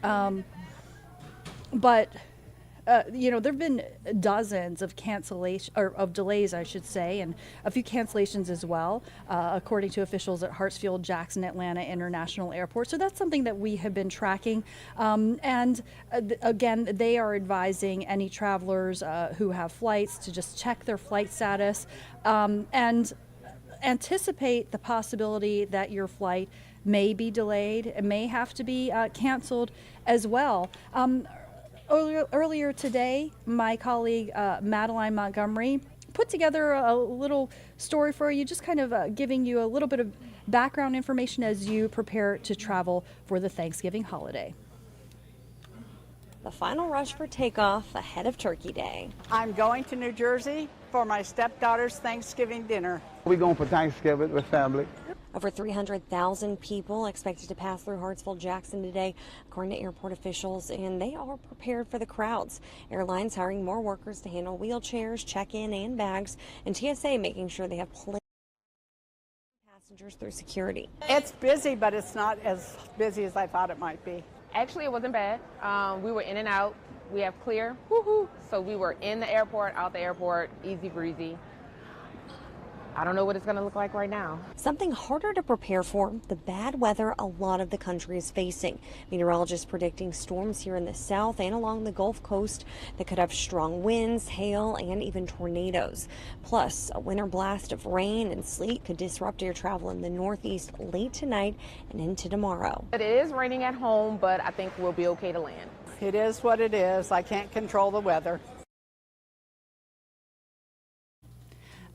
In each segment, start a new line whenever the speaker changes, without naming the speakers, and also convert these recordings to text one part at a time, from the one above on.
But there have been dozens of cancellation or of delays, I should say, and a few cancellations as well, according to officials at Hartsfield Jackson Atlanta International Airport. So that's something that we have been tracking. Again, they are advising any travelers who have flights to just check their flight status and anticipate the possibility that your flight may be delayed, it may have to be canceled as well. Earlier today, my colleague Madeline Montgomery put together a little story for you, just kind of giving you a little bit of background information as you prepare to travel for the Thanksgiving holiday.
The final rush for takeoff ahead of Turkey Day.
I'm going to New Jersey for my stepdaughter's Thanksgiving dinner.
We're going for Thanksgiving with family.
Over 300,000 people expected to pass through Hartsfield-Jackson today, according to airport officials, and they are prepared for the crowds. Airlines hiring more workers to handle wheelchairs, check-in, and bags, and TSA making sure they have plenty of passengers through security.
It's busy, but it's not as busy as I thought it might be.
Actually, it wasn't bad. We were in and out. We have clear, woohoo! So we were in the airport, out the airport, easy breezy. I don't know what it's going to look like right now.
Something harder to prepare for, the bad weather a lot of the country is facing. Meteorologists predicting storms here in the south and along the Gulf Coast that could have strong winds, hail, and even tornadoes. Plus, a winter blast of rain and sleet could disrupt air travel in the Northeast late tonight and into tomorrow.
It is raining at home, but I think we'll be okay to land.
It is what it is. I can't control the weather.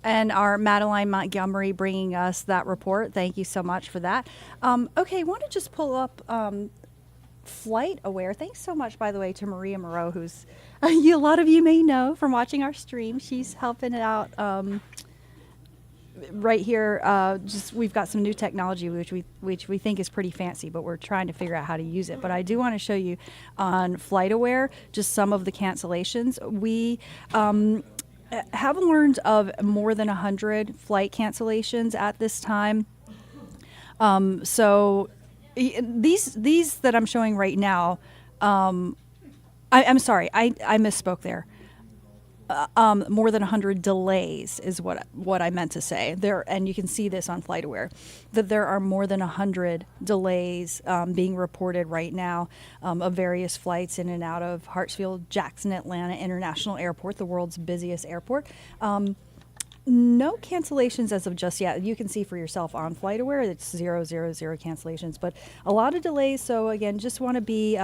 And our Madeline Montgomery bringing us that report. Thank you so much for that. Okay, I want to just pull up Flight Aware. Thanks so much, by the way, to Maria Moreau, who's a lot of you may know from watching our stream. She's helping it out right here. We've got some new technology which we think is pretty fancy, but we're trying to figure out how to use it. But I do want to show you on Flight Aware just some of the cancellations. We have learned of more than 100 flight cancellations at this time. So these that I'm showing right now, I'm sorry, I misspoke there. More than 100 delays is what I meant to say there, and you can see this on FlightAware that there are more than 100 delays being reported right now of various flights in and out of Hartsfield Jackson Atlanta International Airport, the world's busiest airport. No cancellations as of just yet. You can see for yourself on FlightAware it's 000 cancellations, but a lot of delays. So again, just want to be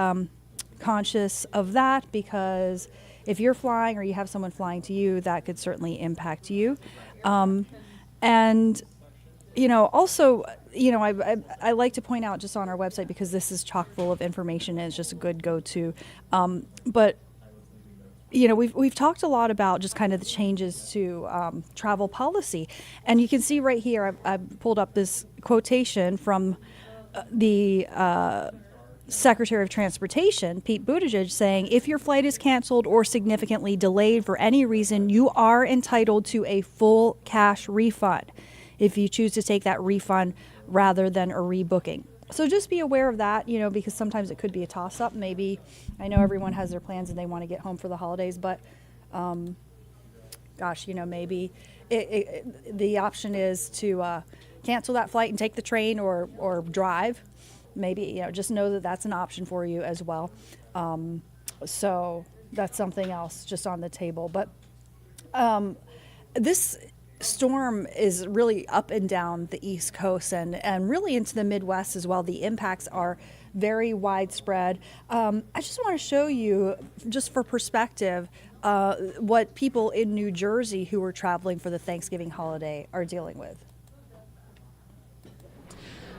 conscious of that, because if you're flying or you have someone flying to you, that could certainly impact you. And, also, I like to point out just on our website, because this is chock full of information and it's just a good go-to. But, we've talked a lot about just kind of the changes to travel policy. And you can see right here, I've pulled up this quotation from the Secretary of Transportation, Pete Buttigieg, saying, if your flight is canceled or significantly delayed for any reason, you are entitled to a full cash refund if you choose to take that refund rather than a rebooking. So just be aware of that, because sometimes it could be a toss-up. Maybe, I know everyone has their plans and they want to get home for the holidays, but maybe the option is to cancel that flight and take the train or drive. Maybe, just know that that's an option for you as well. So that's something else just on the table. But this storm is really up and down the East Coast and really into the Midwest as well. The impacts are very widespread. I just want to show you, just for perspective, what people in New Jersey who are traveling for the Thanksgiving holiday are dealing with.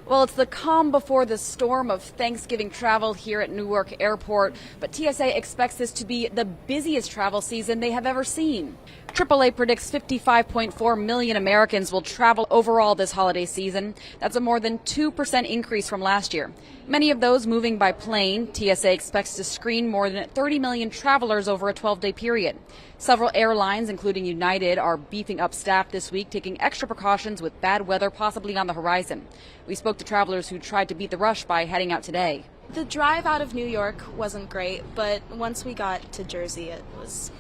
Well, it's the calm before the storm of Thanksgiving travel here at Newark Airport, but TSA expects this to be the busiest travel season they have ever seen. AAA predicts 55.4 million Americans will travel overall this holiday season. That's a more than 2% increase from last year. Many of those moving by plane. TSA expects to screen more than 30 million travelers over a 12-day period. Several airlines, including United, are beefing up staff this week, taking extra precautions with bad weather possibly on the horizon. We spoke to travelers who tried to beat the rush by heading out today.
The drive out of New York wasn't great, but once we got to Jersey, it was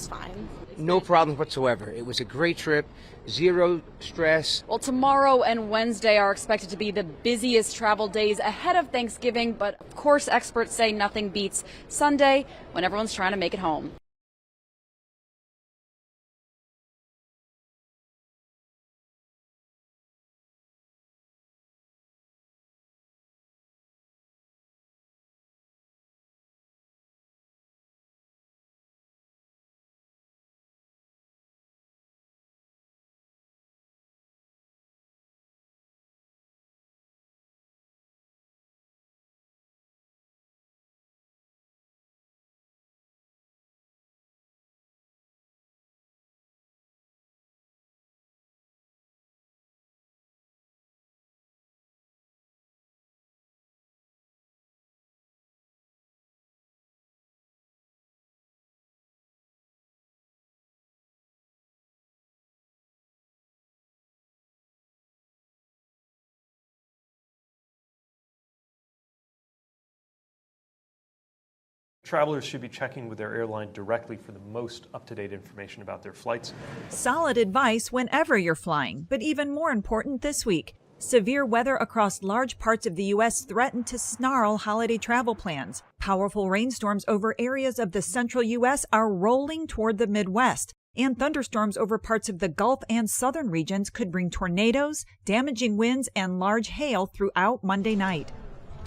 fine.
No problems whatsoever. It was a great trip, zero stress.
Well, tomorrow and Wednesday are expected to be the busiest travel days ahead of Thanksgiving, but of course experts say nothing beats Sunday when everyone's trying to make it home.
Travelers should be checking with their airline directly for the most up-to-date information about their flights.
Solid advice whenever you're flying, but even more important this week. Severe weather across large parts of the U.S. threatened to snarl holiday travel plans. Powerful rainstorms over areas of the central U.S. are rolling toward the Midwest, and thunderstorms over parts of the Gulf and southern regions could bring tornadoes, damaging winds, and large hail throughout Monday night.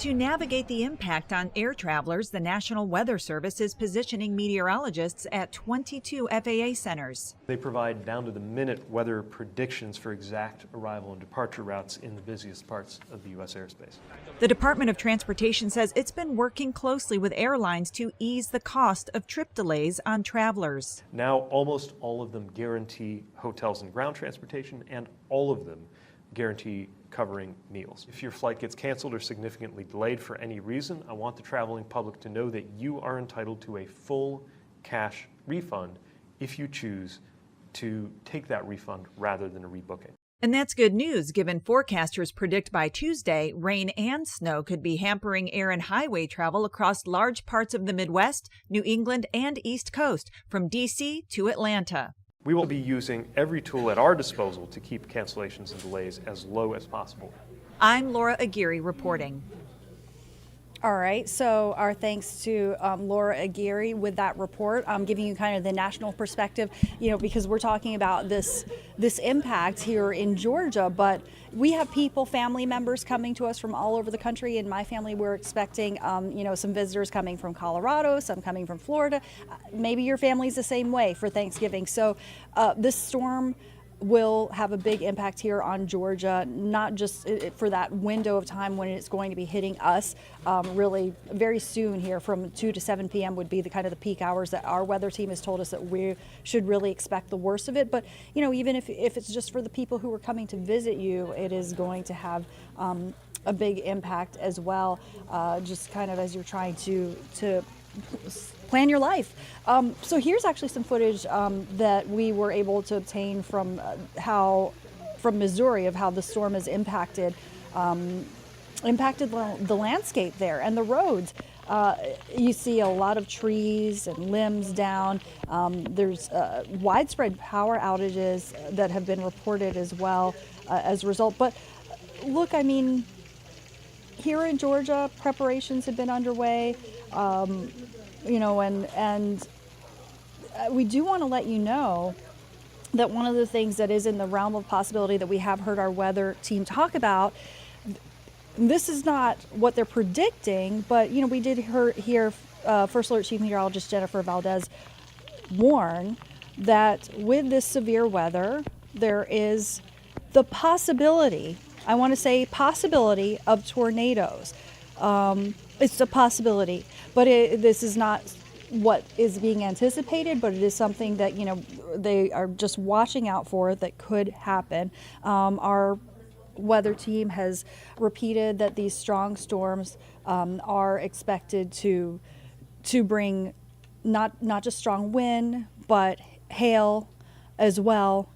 To navigate the impact on air travelers, the National Weather Service is positioning meteorologists at 22 FAA centers.
They provide down-to-the-minute weather predictions for exact arrival and departure routes in the busiest parts of the U.S. airspace.
The Department of Transportation says it's been working closely with airlines to ease the cost of trip delays on travelers.
Now, almost all of them guarantee hotels and ground transportation, and all of them guarantee covering meals. If your flight gets canceled or significantly delayed for any reason, I want the traveling public to know that you are entitled to a full cash refund if you choose to take that refund rather than a rebooking.
And that's good news, given forecasters predict by Tuesday, rain and snow could be hampering air and highway travel across large parts of the Midwest, New England, and East Coast, from D.C. to Atlanta.
We will be using every tool at our disposal to keep cancellations and delays as low as possible.
I'm Laura Aguirre reporting.
All right, so our thanks to Laura Aguirre with that report, giving you kind of the national perspective, because we're talking about this impact here in Georgia, but we have people, family members coming to us from all over the country. In my family, we're expecting, some visitors coming from Colorado, some coming from Florida. Maybe your family's the same way for Thanksgiving. So this storm will have a big impact here on Georgia, not just for that window of time when it's going to be hitting us. Really very soon here, from 2 to 7 p.m. would be the kind of the peak hours that our weather team has told us that we should really expect the worst of it. But even if it's just for the people who are coming to visit you, it is going to have a big impact as well, just kind of as you're trying to plan your life. So here's actually some footage that we were able to obtain from Missouri of how the storm has impacted the landscape there and the roads. You see a lot of trees and limbs down. There's widespread power outages that have been reported as well as a result. But look, here in Georgia, preparations have been underway. And we do want to let you know that one of the things that is in the realm of possibility that we have heard our weather team talk about, this is not what they're predicting, but, we did hear First Alert Chief Meteorologist Jennifer Valdez warn that with this severe weather, there is the possibility, I want to say possibility, of tornadoes. It's a possibility, but this is not what is being anticipated, but it is something that, they are just watching out for that could happen. Our weather team has repeated that these strong storms are expected to bring not just strong wind, but hail as well.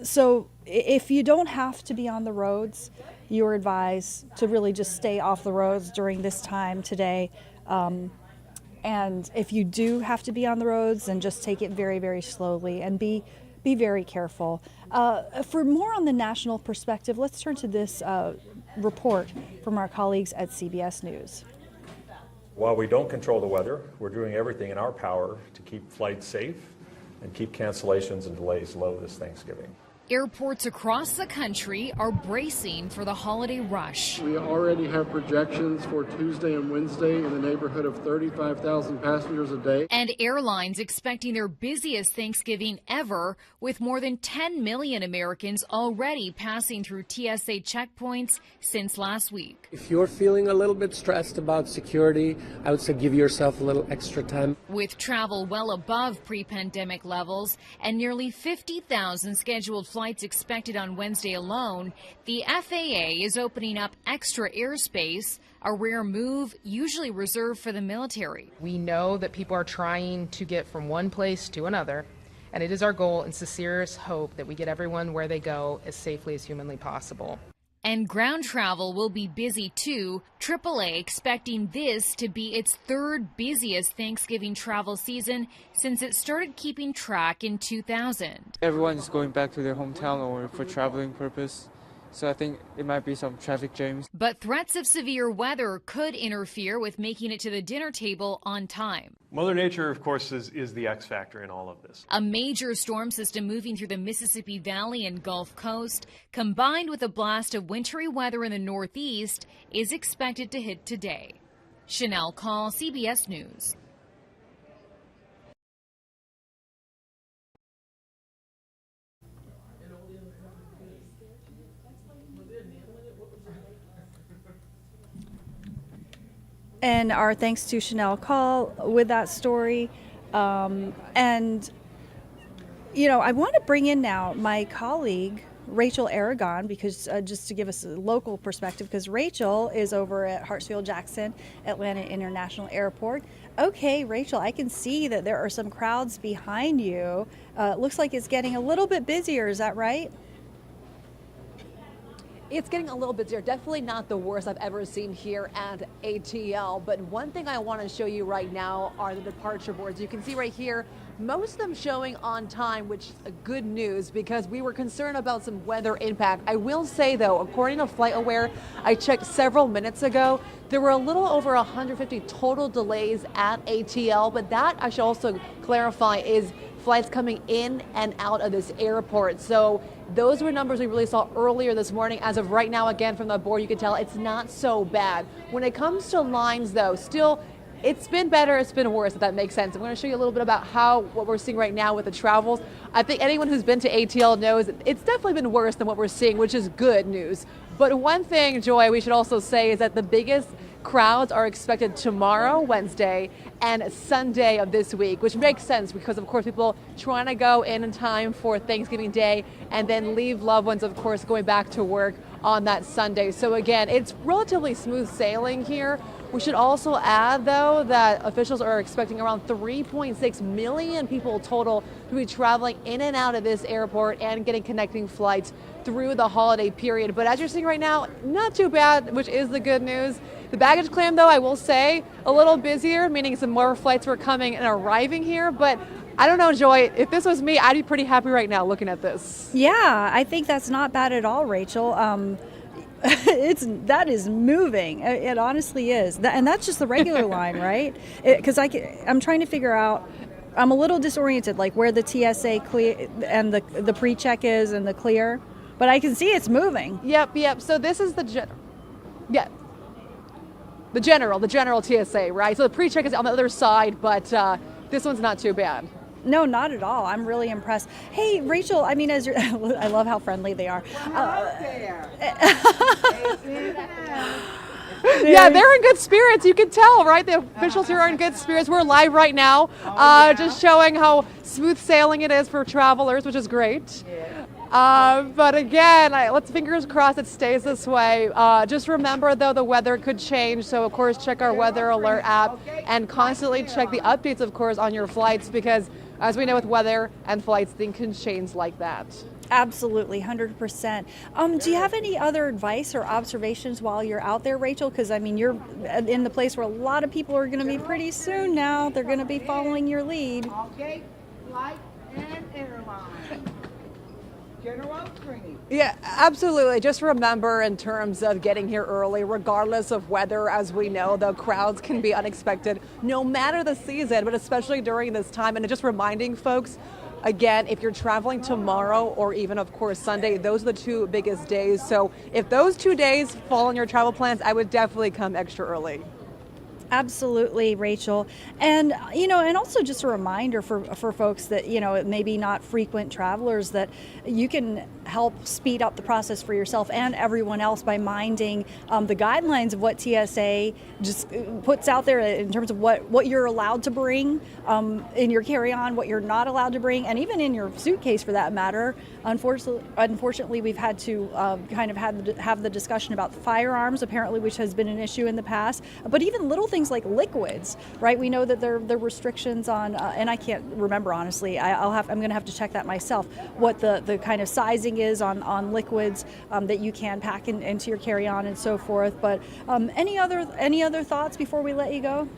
So if you don't have to be on the roads, you are advised to really just stay off the roads during this time today. And if you do have to be on the roads, then just take it very, very slowly and be very careful. For more on the national perspective, let's turn to this report from our colleagues at CBS News.
While we don't control the weather, we're doing everything in our power to keep flights safe and keep cancellations and delays low this Thanksgiving.
Airports across the country are bracing for the holiday rush.
We already have projections for Tuesday and Wednesday in the neighborhood of 35,000 passengers a day.
And airlines expecting their busiest Thanksgiving ever, with more than 10 million Americans already passing through TSA checkpoints since last week.
If you're feeling a little bit stressed about security, I would say give yourself a little extra time.
With travel well above pre-pandemic levels and nearly 50,000 scheduled flights expected on Wednesday alone, the FAA is opening up extra airspace, a rare move usually reserved for the military.
We know that people are trying to get from one place to another, and it is our goal and sincerest hope that we get everyone where they go as safely as humanly possible.
And ground travel will be busy too. AAA expecting this to be its third busiest Thanksgiving travel season since it started keeping track in 2000.
Everyone's going back to their hometown or for traveling purpose. So I think it might be some traffic jams.
But threats of severe weather could interfere with making it to the dinner table on time.
Mother Nature, of course, is the X factor in all of this.
A major storm system moving through the Mississippi Valley and Gulf Coast, combined with a blast of wintry weather in the Northeast, is expected to hit today. Chanel Call, CBS News.
And our thanks to Chanel Call with that story. And, you know, I want to bring in now my colleague, Rachel Aragon, because just to give us a local perspective, because Rachel is over at Hartsfield-Jackson Atlanta International Airport. Okay, Rachel, I can see that there are some crowds behind you. It looks like it's getting a little bit busier. Is that right?
It's getting a little busier. Definitely not the worst I've ever seen here at ATL. But one thing I want to show you right now are the departure boards. You can see right here, most of them showing on time, which is good news because we were concerned about some weather impact. I will say, though, according to FlightAware, I checked several minutes ago, there were a little over 150 total delays at ATL. But that, I should also clarify, is flights coming in and out of this airport. So those were numbers we really saw earlier this morning. As of right now, again, from the board, you can tell it's not so bad. When it comes to lines, though, still, it's been better, it's been worse, if that makes sense. I'm going to show you a little bit about what we're seeing right now with the travels. I think anyone who's been to ATL knows it's definitely been worse than what we're seeing, which is good news. But one thing, Joy, we should also say is that the biggest crowds are expected tomorrow, Wednesday, and Sunday of this week, which makes sense because, of course, people trying to go in time for Thanksgiving Day and then leave loved ones, of course, going back to work on that Sunday. So again, it's relatively smooth sailing here. We should also add, though, that officials are expecting around 3.6 million people total to be traveling in and out of this airport and getting connecting flights through the holiday period. But as you're seeing right now, not too bad, which is the good news. The baggage claim, though, I will say, a little busier, meaning some more flights were coming and arriving here. But I don't know, Joy, if this was me, I'd be pretty happy right now looking at this.
Yeah, I think that's not bad at all, Rachel. That is moving. It honestly is. And that's just the regular line, right? Because I'm trying to figure out, I'm a little disoriented, like where the TSA clear and the pre-check is and the clear. But I can see it's moving.
Yep. So this is the general TSA, right? So the pre-check is on the other side, but this one's not too bad.
No, not at all. I'm really impressed. Hey, Rachel, I mean, I love how friendly they are.
Yeah, they're in good spirits. You can tell, right? The officials here are in good spirits. We're live right now, just showing how smooth sailing it is for travelers, which is great. But again, let's fingers crossed it stays this way. Just remember, though, the weather could change. So, of course, check our weather alert app and constantly check the updates, of course, on your flights because as we know with weather and flights, things can change like that.
Absolutely, 100%. Do you have any other advice or observations while you're out there, Rachel? Because, I mean, you're in the place where a lot of people are going to be pretty soon now. They're going to be following your lead.
Okay, flight and airline. General screening.
Yeah, absolutely. Just remember in terms of getting here early, regardless of weather, as we know, the crowds can be unexpected no matter the season, but especially during this time. And just reminding folks, again, if you're traveling tomorrow or even, of course, Sunday, those are the two biggest days. So if those 2 days fall in your travel plans, I would definitely come extra early.
Absolutely, Rachel. And, and also just a reminder for folks that, maybe not frequent travelers, that you can help speed up the process for yourself and everyone else by minding the guidelines of what TSA just puts out there in terms of what you're allowed to bring in your carry-on, what you're not allowed to bring, and even in your suitcase for that matter. Unfortunately, we've had to kind of have the discussion about firearms, apparently, which has been an issue in the past, but even little things like liquids, right? We know that there are restrictions on, and I can't remember honestly. I'm going to have to check that myself. What the kind of sizing is on liquids that you can pack into your carry-on and so forth. But any other thoughts before we let you go?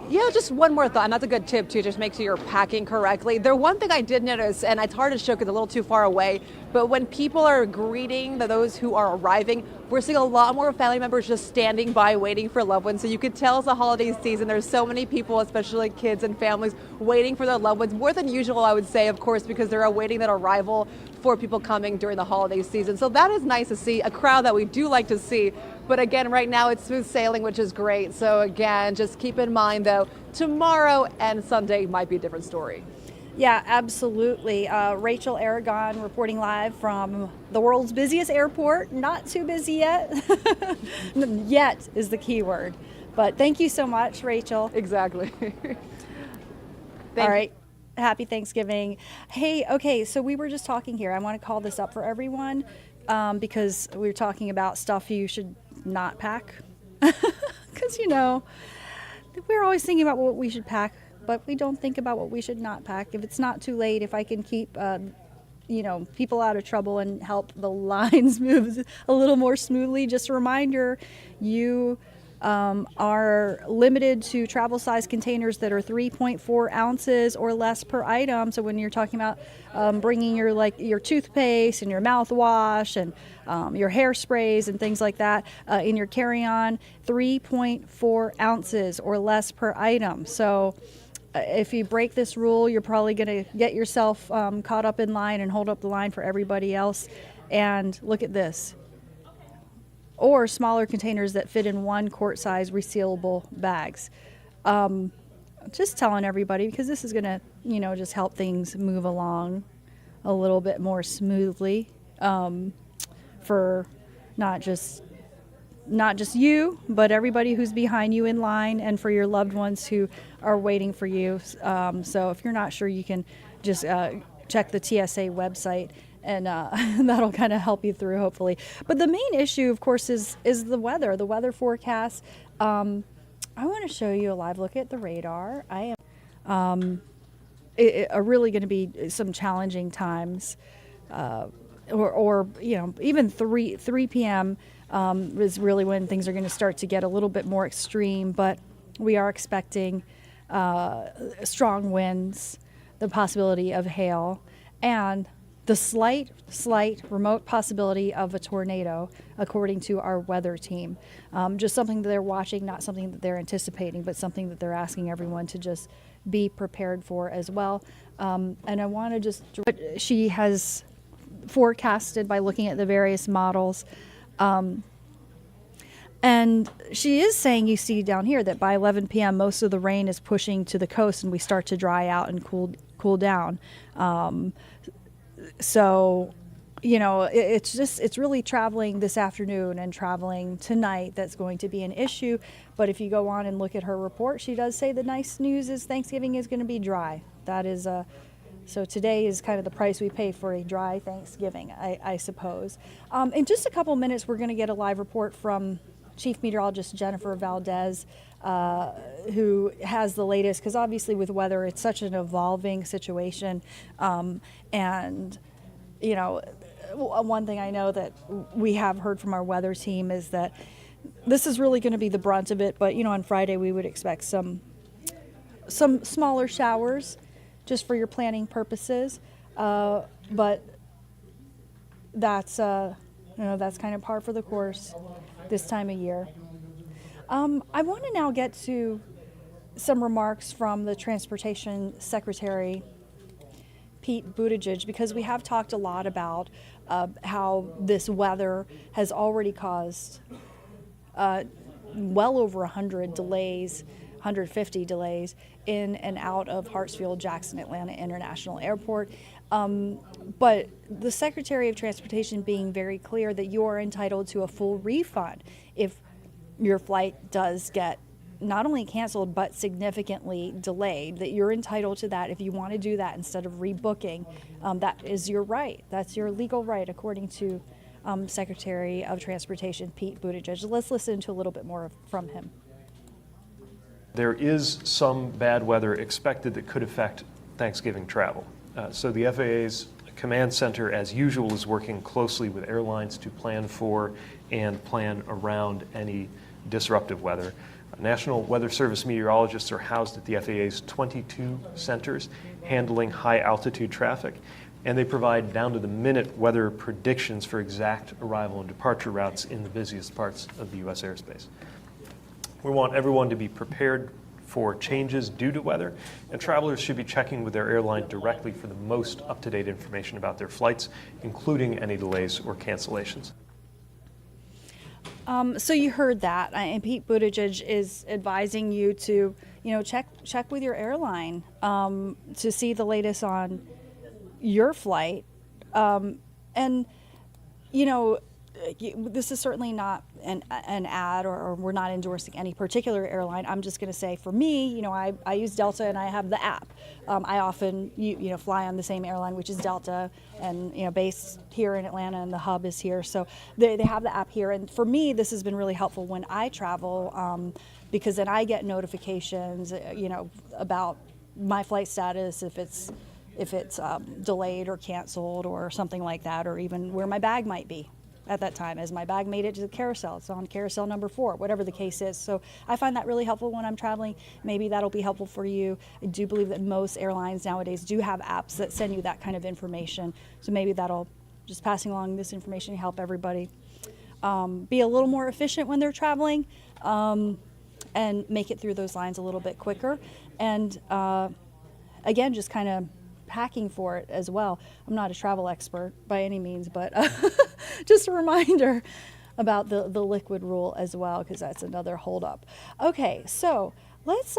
Yeah, just one more thought, and that's a good tip too, just make sure you're packing correctly. The one thing I did notice, and it's hard to show because it's a little too far away, but when people are greeting those who are arriving, we're seeing a lot more family members just standing by waiting for loved ones. So you could tell it's the holiday season. There's so many people, especially kids and families, waiting for their loved ones, more than usual, I would say, of course, because they're awaiting that arrival for people coming during the holiday season. So that is nice to see, a crowd that we do like to see. But again, right now it's smooth sailing, which is great. So again, just keep in mind though, tomorrow and Sunday might be a different story.
Yeah, absolutely. Rachel Aragon reporting live from the world's busiest airport. Not too busy yet. Yet is the key word. But thank you so much, Rachel.
Exactly.
All right. Happy Thanksgiving. Hey, okay, so we were just talking here. I want to call this up for everyone because we were talking about stuff you should not pack. Because, we're always thinking about what we should pack, but we don't think about what we should not pack. If it's not too late, if I can keep, people out of trouble and help the lines move a little more smoothly, just a reminder, you are limited to travel size containers that are 3.4 ounces or less per item. So when you're talking about bringing your toothpaste and your mouthwash and your hairsprays and things like that in your carry-on, 3.4 ounces or less per item. So if you break this rule, you're probably going to get yourself caught up in line and hold up the line for everybody else. And look at this. Or smaller containers that fit in one quart-size resealable bags. Just telling everybody, because this is going to, just help things move along a little bit more smoothly for not just you, but everybody who's behind you in line, and for your loved ones who are waiting for you. So if you're not sure, you can just check the TSA website. And that'll kind of help you through, hopefully. But the main issue, of course, is the weather forecast. I want to show you a live look at the radar. Are really going to be some challenging times, or even 3 p.m. Is really when things are going to start to get a little bit more extreme. But we are expecting strong winds, the possibility of hail, and the slight remote possibility of a tornado, according to our weather team. Just something that they're watching, not something that they're anticipating, but something that they're asking everyone to just be prepared for as well. And I want to just, she has forecasted by looking at the various models. And she is saying, you see down here, that by 11 p.m. most of the rain is pushing to the coast and we start to dry out and cool down. So, it's really traveling this afternoon and traveling tonight that's going to be an issue. But if you go on and look at her report, she does say the nice news is Thanksgiving is going to be dry. That is, so today is kind of the price we pay for a dry Thanksgiving, I suppose. In just a couple minutes, we're going to get a live report from Chief Meteorologist Jennifer Valdez, who has the latest, because obviously with weather, it's such an evolving situation. And, you know, one thing I know that we have heard from our weather team is that this is really going to be the brunt of it. But, you know, on Friday, we would expect some smaller showers just for your planning purposes. But that's, you know, that's kind of par for the course this time of year. I want to now get to some remarks from the Transportation Secretary, Pete Buttigieg, because we have talked a lot about how this weather has already caused well over 100 delays, 150 delays in and out of Hartsfield-Jackson Atlanta International Airport. But the Secretary of Transportation being very clear that you are entitled to a full refund if your flight does get not only canceled but significantly delayed, that you're entitled to that if you want to do that instead of rebooking. That is your right. That's your legal right, according to Secretary of Transportation Pete Buttigieg. Let's listen to a little bit more from him.
There is some bad weather expected that could affect Thanksgiving travel. So the FAA's command center, as usual, is working closely with airlines to plan for and plan around any disruptive weather. National Weather Service meteorologists are housed at the FAA's 22 centers handling high-altitude traffic, and they provide down-to-the-minute weather predictions for exact arrival and departure routes in the busiest parts of the U.S. airspace. We want everyone to be prepared for changes due to weather, and travelers should be checking with their airline directly for the most up-to-date information about their flights, including any delays or cancellations.
So you heard that, and Pete Buttigieg is advising you to, you know, check with your airline to see the latest on your flight, and you know, this is certainly not an ad, or we're not endorsing any particular airline. I'm just going to say, for me, you know, I use Delta and I have the app. I often you know, fly on the same airline, which is Delta, and, you know, based here in Atlanta, and the hub is here. So they have the app here, and for me, this has been really helpful when I travel, because then I get notifications, you know, about my flight status, if it's delayed or canceled or something like that, or even where my bag might be at that time. As my bag made it to the carousel, it's on carousel number 4, whatever the case is. So I find that really helpful when I'm traveling. Maybe that'll be helpful for you. I do believe that most airlines nowadays do have apps that send you that kind of information. So maybe that'll, just passing along this information, help everybody be a little more efficient when they're traveling, and make it through those lines a little bit quicker. And again, just kind of packing for it as well. I'm not a travel expert by any means, but just a reminder about the liquid rule as well, because that's another holdup. Okay, so let's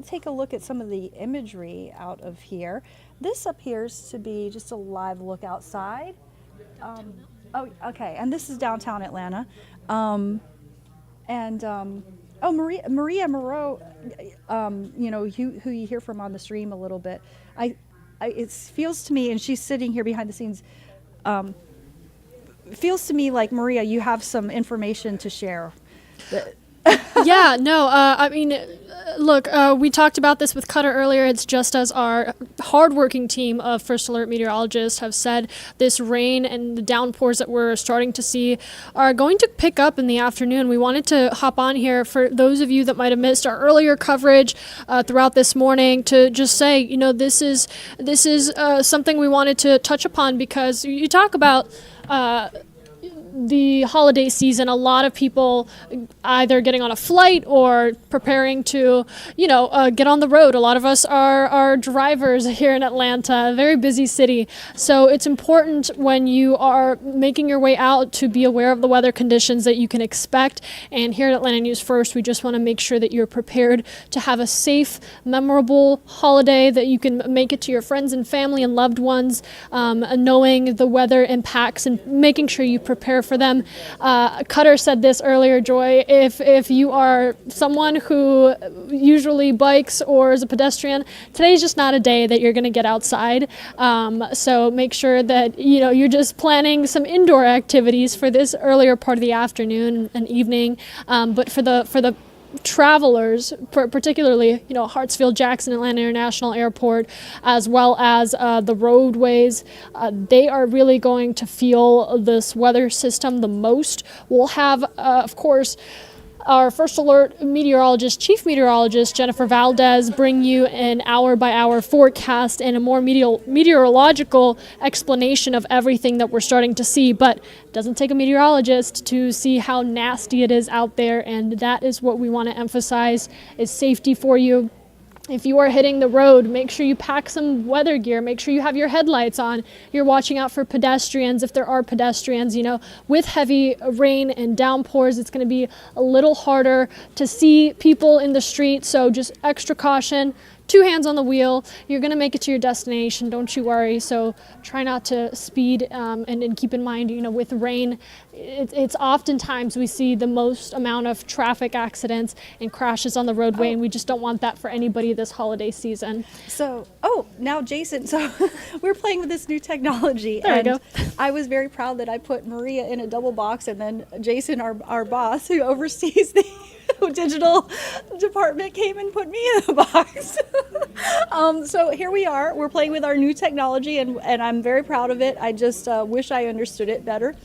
take a look at some of the imagery out of here. This appears to be just a live look outside. Oh, okay, and this is downtown Atlanta. Oh, Maria Moreau, you know, who you hear from on the stream a little bit. It feels to me, and she's sitting here behind the scenes, feels to me like, Maria, you have some information to share.
Yeah, no, I mean, look, we talked about this with Cutter earlier. It's just as our hardworking team of First Alert meteorologists have said, this rain and the downpours that we're starting to see are going to pick up in the afternoon. We wanted to hop on here for those of you that might have missed our earlier coverage throughout this morning to just say, you know, this is something we wanted to touch upon, because you talk about the holiday season, a lot of people either getting on a flight or preparing to, you know, get on the road. A lot of us are drivers here in Atlanta, a very busy city. So it's important when you are making your way out to be aware of the weather conditions that you can expect. And here at Atlanta News First, we just want to make sure that you're prepared to have a safe, memorable holiday, that you can make it to your friends and family and loved ones, knowing the weather impacts and making sure you prepare for them. Cutter said this earlier, Joy, if you are someone who usually bikes or is a pedestrian, today's just not a day that you're going to get outside. So make sure that you're just planning some indoor activities for this earlier part of the afternoon and evening. But for the travelers, particularly Hartsfield Jackson Atlanta International Airport, as well as the roadways, they are really going to feel this weather system the most. We'll have, of course, our First Alert meteorologist, Chief Meteorologist Jennifer Valdez, bring you an hour-by-hour forecast and a more meteorological explanation of everything that we're starting to see. But it doesn't take a meteorologist to see how nasty it is out there, and that is what we want to emphasize, is safety for you. If you are hitting the road, make sure you pack some weather gear. Make sure you have your headlights on. You're watching out for pedestrians. If there are pedestrians, with heavy rain and downpours, it's going to be a little harder to see people in the street. So just extra caution. 2 hands on the wheel. You're going to make it to your destination. Don't you worry. So try not to speed and keep in mind, with rain, it's oftentimes we see the most amount of traffic accidents and crashes on the roadway, and we just don't want that for anybody this holiday season.
So, now Jason, we're playing with this new technology.
There we go.
I was very proud that I put Maria in a double box, and then Jason, our boss, who oversees the digital department, came and put me in a box. So here we are. We're playing with our new technology, and I'm very proud of it. I just wish I understood it better.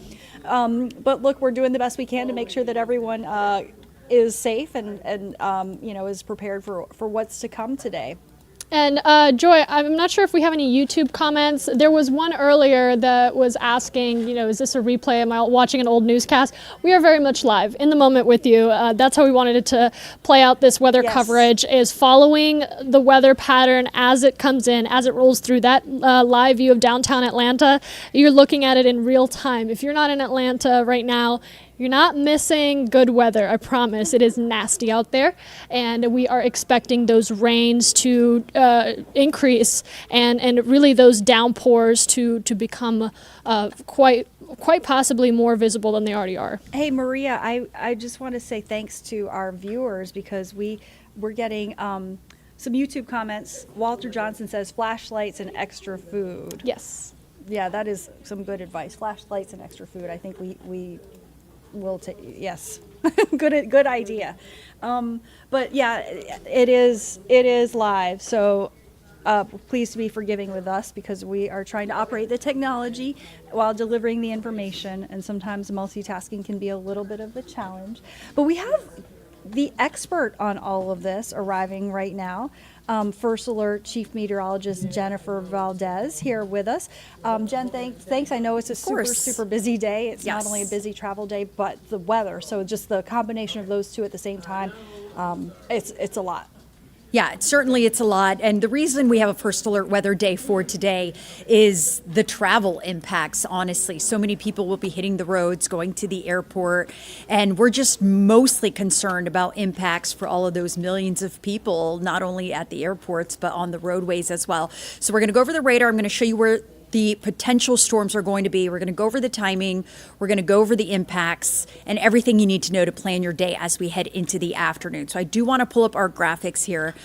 But look, we're doing the best we can to make sure that everyone is safe and is prepared for what's to come today.
And Joy, I'm not sure if we have any YouTube comments. There was one earlier that was asking, is this a replay? Am I watching an old newscast? We are very much live, in the moment with you. That's how we wanted it to play out. This weather coverage is following the weather pattern as it comes in, as it rolls through. That live view of downtown Atlanta, you're looking at it in real time. If you're not in Atlanta right now, you're not missing good weather, I promise. It is nasty out there, and we are expecting those rains to increase and really those downpours to become quite possibly more visible than they already are.
Hey, Maria, I just want to say thanks to our viewers, because we're getting some YouTube comments. Walter Johnson says flashlights and extra food.
Yes.
Yeah, that is some good advice. Flashlights and extra food. I think we will take, yes. good idea. But yeah, it is live. So please be forgiving with us, because we are trying to operate the technology while delivering the information, and sometimes multitasking can be a little bit of a challenge. But we have the expert on all of this arriving right now. First Alert Chief Meteorologist Jennifer Valdez here with us. Jen, thanks. I know it's a super busy day. It's not only a busy travel day, but the weather. So just the combination of those two at the same time, it's a lot.
Yeah, it's a lot. And the reason we have a First Alert Weather Day for today is the travel impacts, honestly. So many people will be hitting the roads, going to the airport, and we're just mostly concerned about impacts for all of those millions of people, not only at the airports, but on the roadways as well. So we're going to go over the radar. I'm going to show you where the potential storms are going to be. We're going to go over the timing. We're going to go over the impacts and everything you need to know to plan your day as we head into the afternoon. So I do want to pull up our graphics here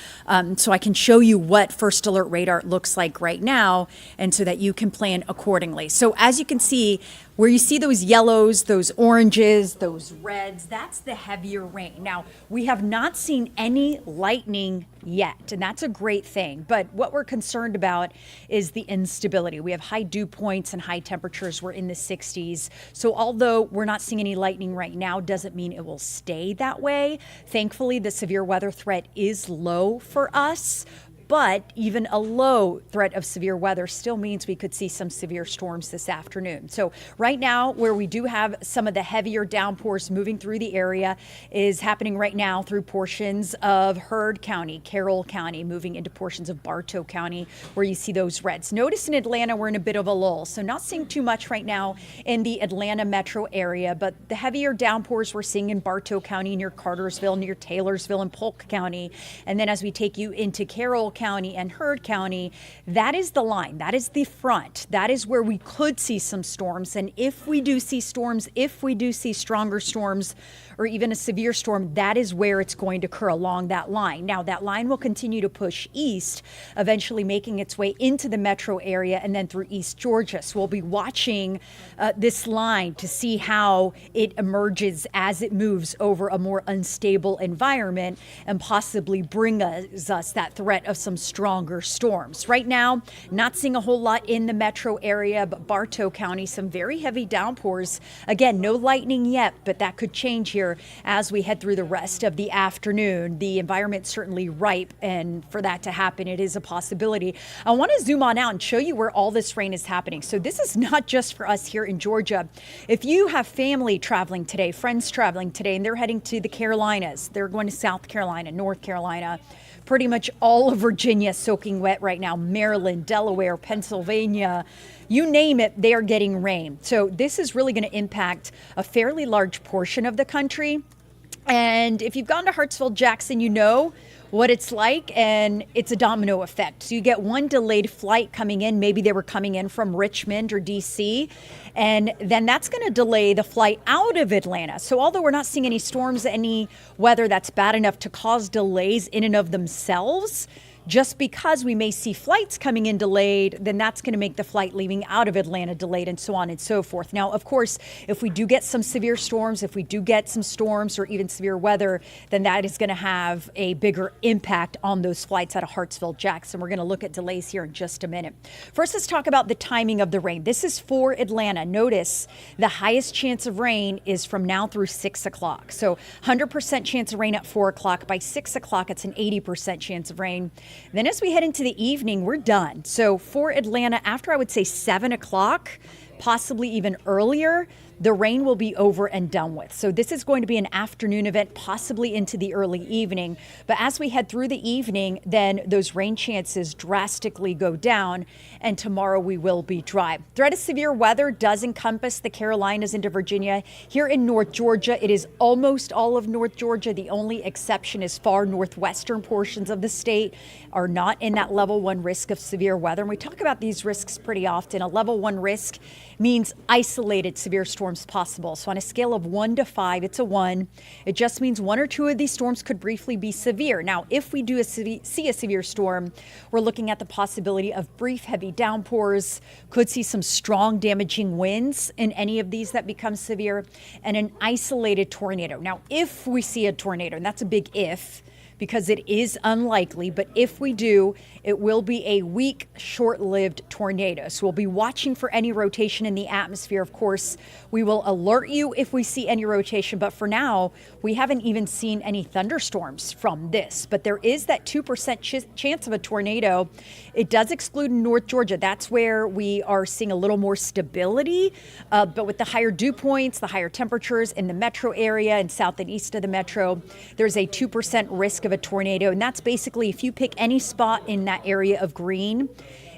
so I can show you what First Alert Radar looks like right now, and so that you can plan accordingly. So as you can see, where you see those yellows, those oranges, those reds, that's the heavier rain. Now, we have not seen any lightning yet, and that's a great thing. But what we're concerned about is the instability. We have high dew points and high temperatures. We're in the 60s. So although we're not seeing any lightning right now, doesn't mean it will stay that way. Thankfully, the severe weather threat is low for us. But even a low threat of severe weather still means we could see some severe storms this afternoon. So right now, where we do have some of the heavier downpours moving through the area is happening right now through portions of Heard County, Carroll County, moving into portions of Bartow County, where you see those reds. Notice in Atlanta, we're in a bit of a lull. So not seeing too much right now in the Atlanta metro area, but the heavier downpours we're seeing in Bartow County, near Cartersville, near Taylorsville, and Polk County. And then as we take you into Carroll County and Heard County, that is the line. That is the front. That is where we could see some storms. And if we do see storms, if we do see stronger storms, or even a severe storm, that is where it's going to occur along that line. Now, that line will continue to push east, eventually making its way into the metro area and then through East Georgia. So we'll be watching this line to see how it emerges as it moves over a more unstable environment and possibly bring us that threat of some stronger storms. Right now, not seeing a whole lot in the metro area, but Bartow County, some very heavy downpours. Again, no lightning yet, but that could change here as we head through the rest of the afternoon. The environment's certainly ripe, and for that to happen, it is a possibility. I want to zoom on out and show you where all this rain is happening. So this is not just for us here in Georgia. If you have family traveling today, friends traveling today, and they're heading to the Carolinas, they're going to South Carolina, North Carolina, pretty much all of Virginia soaking wet right now, Maryland, Delaware, Pennsylvania, you name it, they are getting rain. So this is really going to impact a fairly large portion of the country. And if you've gone to Hartsville, Jackson, you know what it's like, and it's a domino effect. So you get one delayed flight coming in. Maybe they were coming in from Richmond or DC, and then that's going to delay the flight out of Atlanta. So although we're not seeing any storms, any weather that's bad enough to cause delays in and of themselves, just because we may see flights coming in delayed, then that's going to make the flight leaving out of Atlanta delayed, and so on and so forth. Now, of course, if we do get some severe storms, if we do get some storms or even severe weather, then that is going to have a bigger impact on those flights out of Hartsville, Jackson. We're going to look at delays here in just a minute. First, let's talk about the timing of the rain. This is for Atlanta. Notice the highest chance of rain is from now through 6 o'clock. So 100% chance of rain at 4 o'clock. By 6 o'clock, it's an 80% chance of rain. Then as we head into the evening, we're done. So for Atlanta, after I would say 7 o'clock, possibly even earlier, the rain will be over and done with. So this is going to be an afternoon event, possibly into the early evening. But as we head through the evening, then those rain chances drastically go down, and tomorrow we will be dry. Threat of severe weather does encompass the Carolinas into Virginia. Here in North Georgia, it is almost all of North Georgia. The only exception is far northwestern portions of the state are not in that level 1 risk of severe weather. And we talk about these risks pretty often. A level 1 risk means isolated severe storms possible. So on a scale of 1 to 5, it's a 1. It just means 1 or 2 of these storms could briefly be severe. Now, if we do see a severe storm, we're looking at the possibility of brief heavy downpours, could see some strong damaging winds in any of these that become severe, and an isolated tornado. Now, if we see a tornado, and that's a big if, because it is unlikely, but if we do, it will be a weak, short-lived tornado. So we'll be watching for any rotation in the atmosphere. Of course, we will alert you if we see any rotation, but for now, we haven't even seen any thunderstorms from this. But there is that 2% chance of a tornado. It does exclude North Georgia. That's where we are seeing a little more stability, but with the higher dew points, the higher temperatures in the metro area and south and east of the metro, there's a 2% risk of a tornado. And that's basically if you pick any spot in that area of green,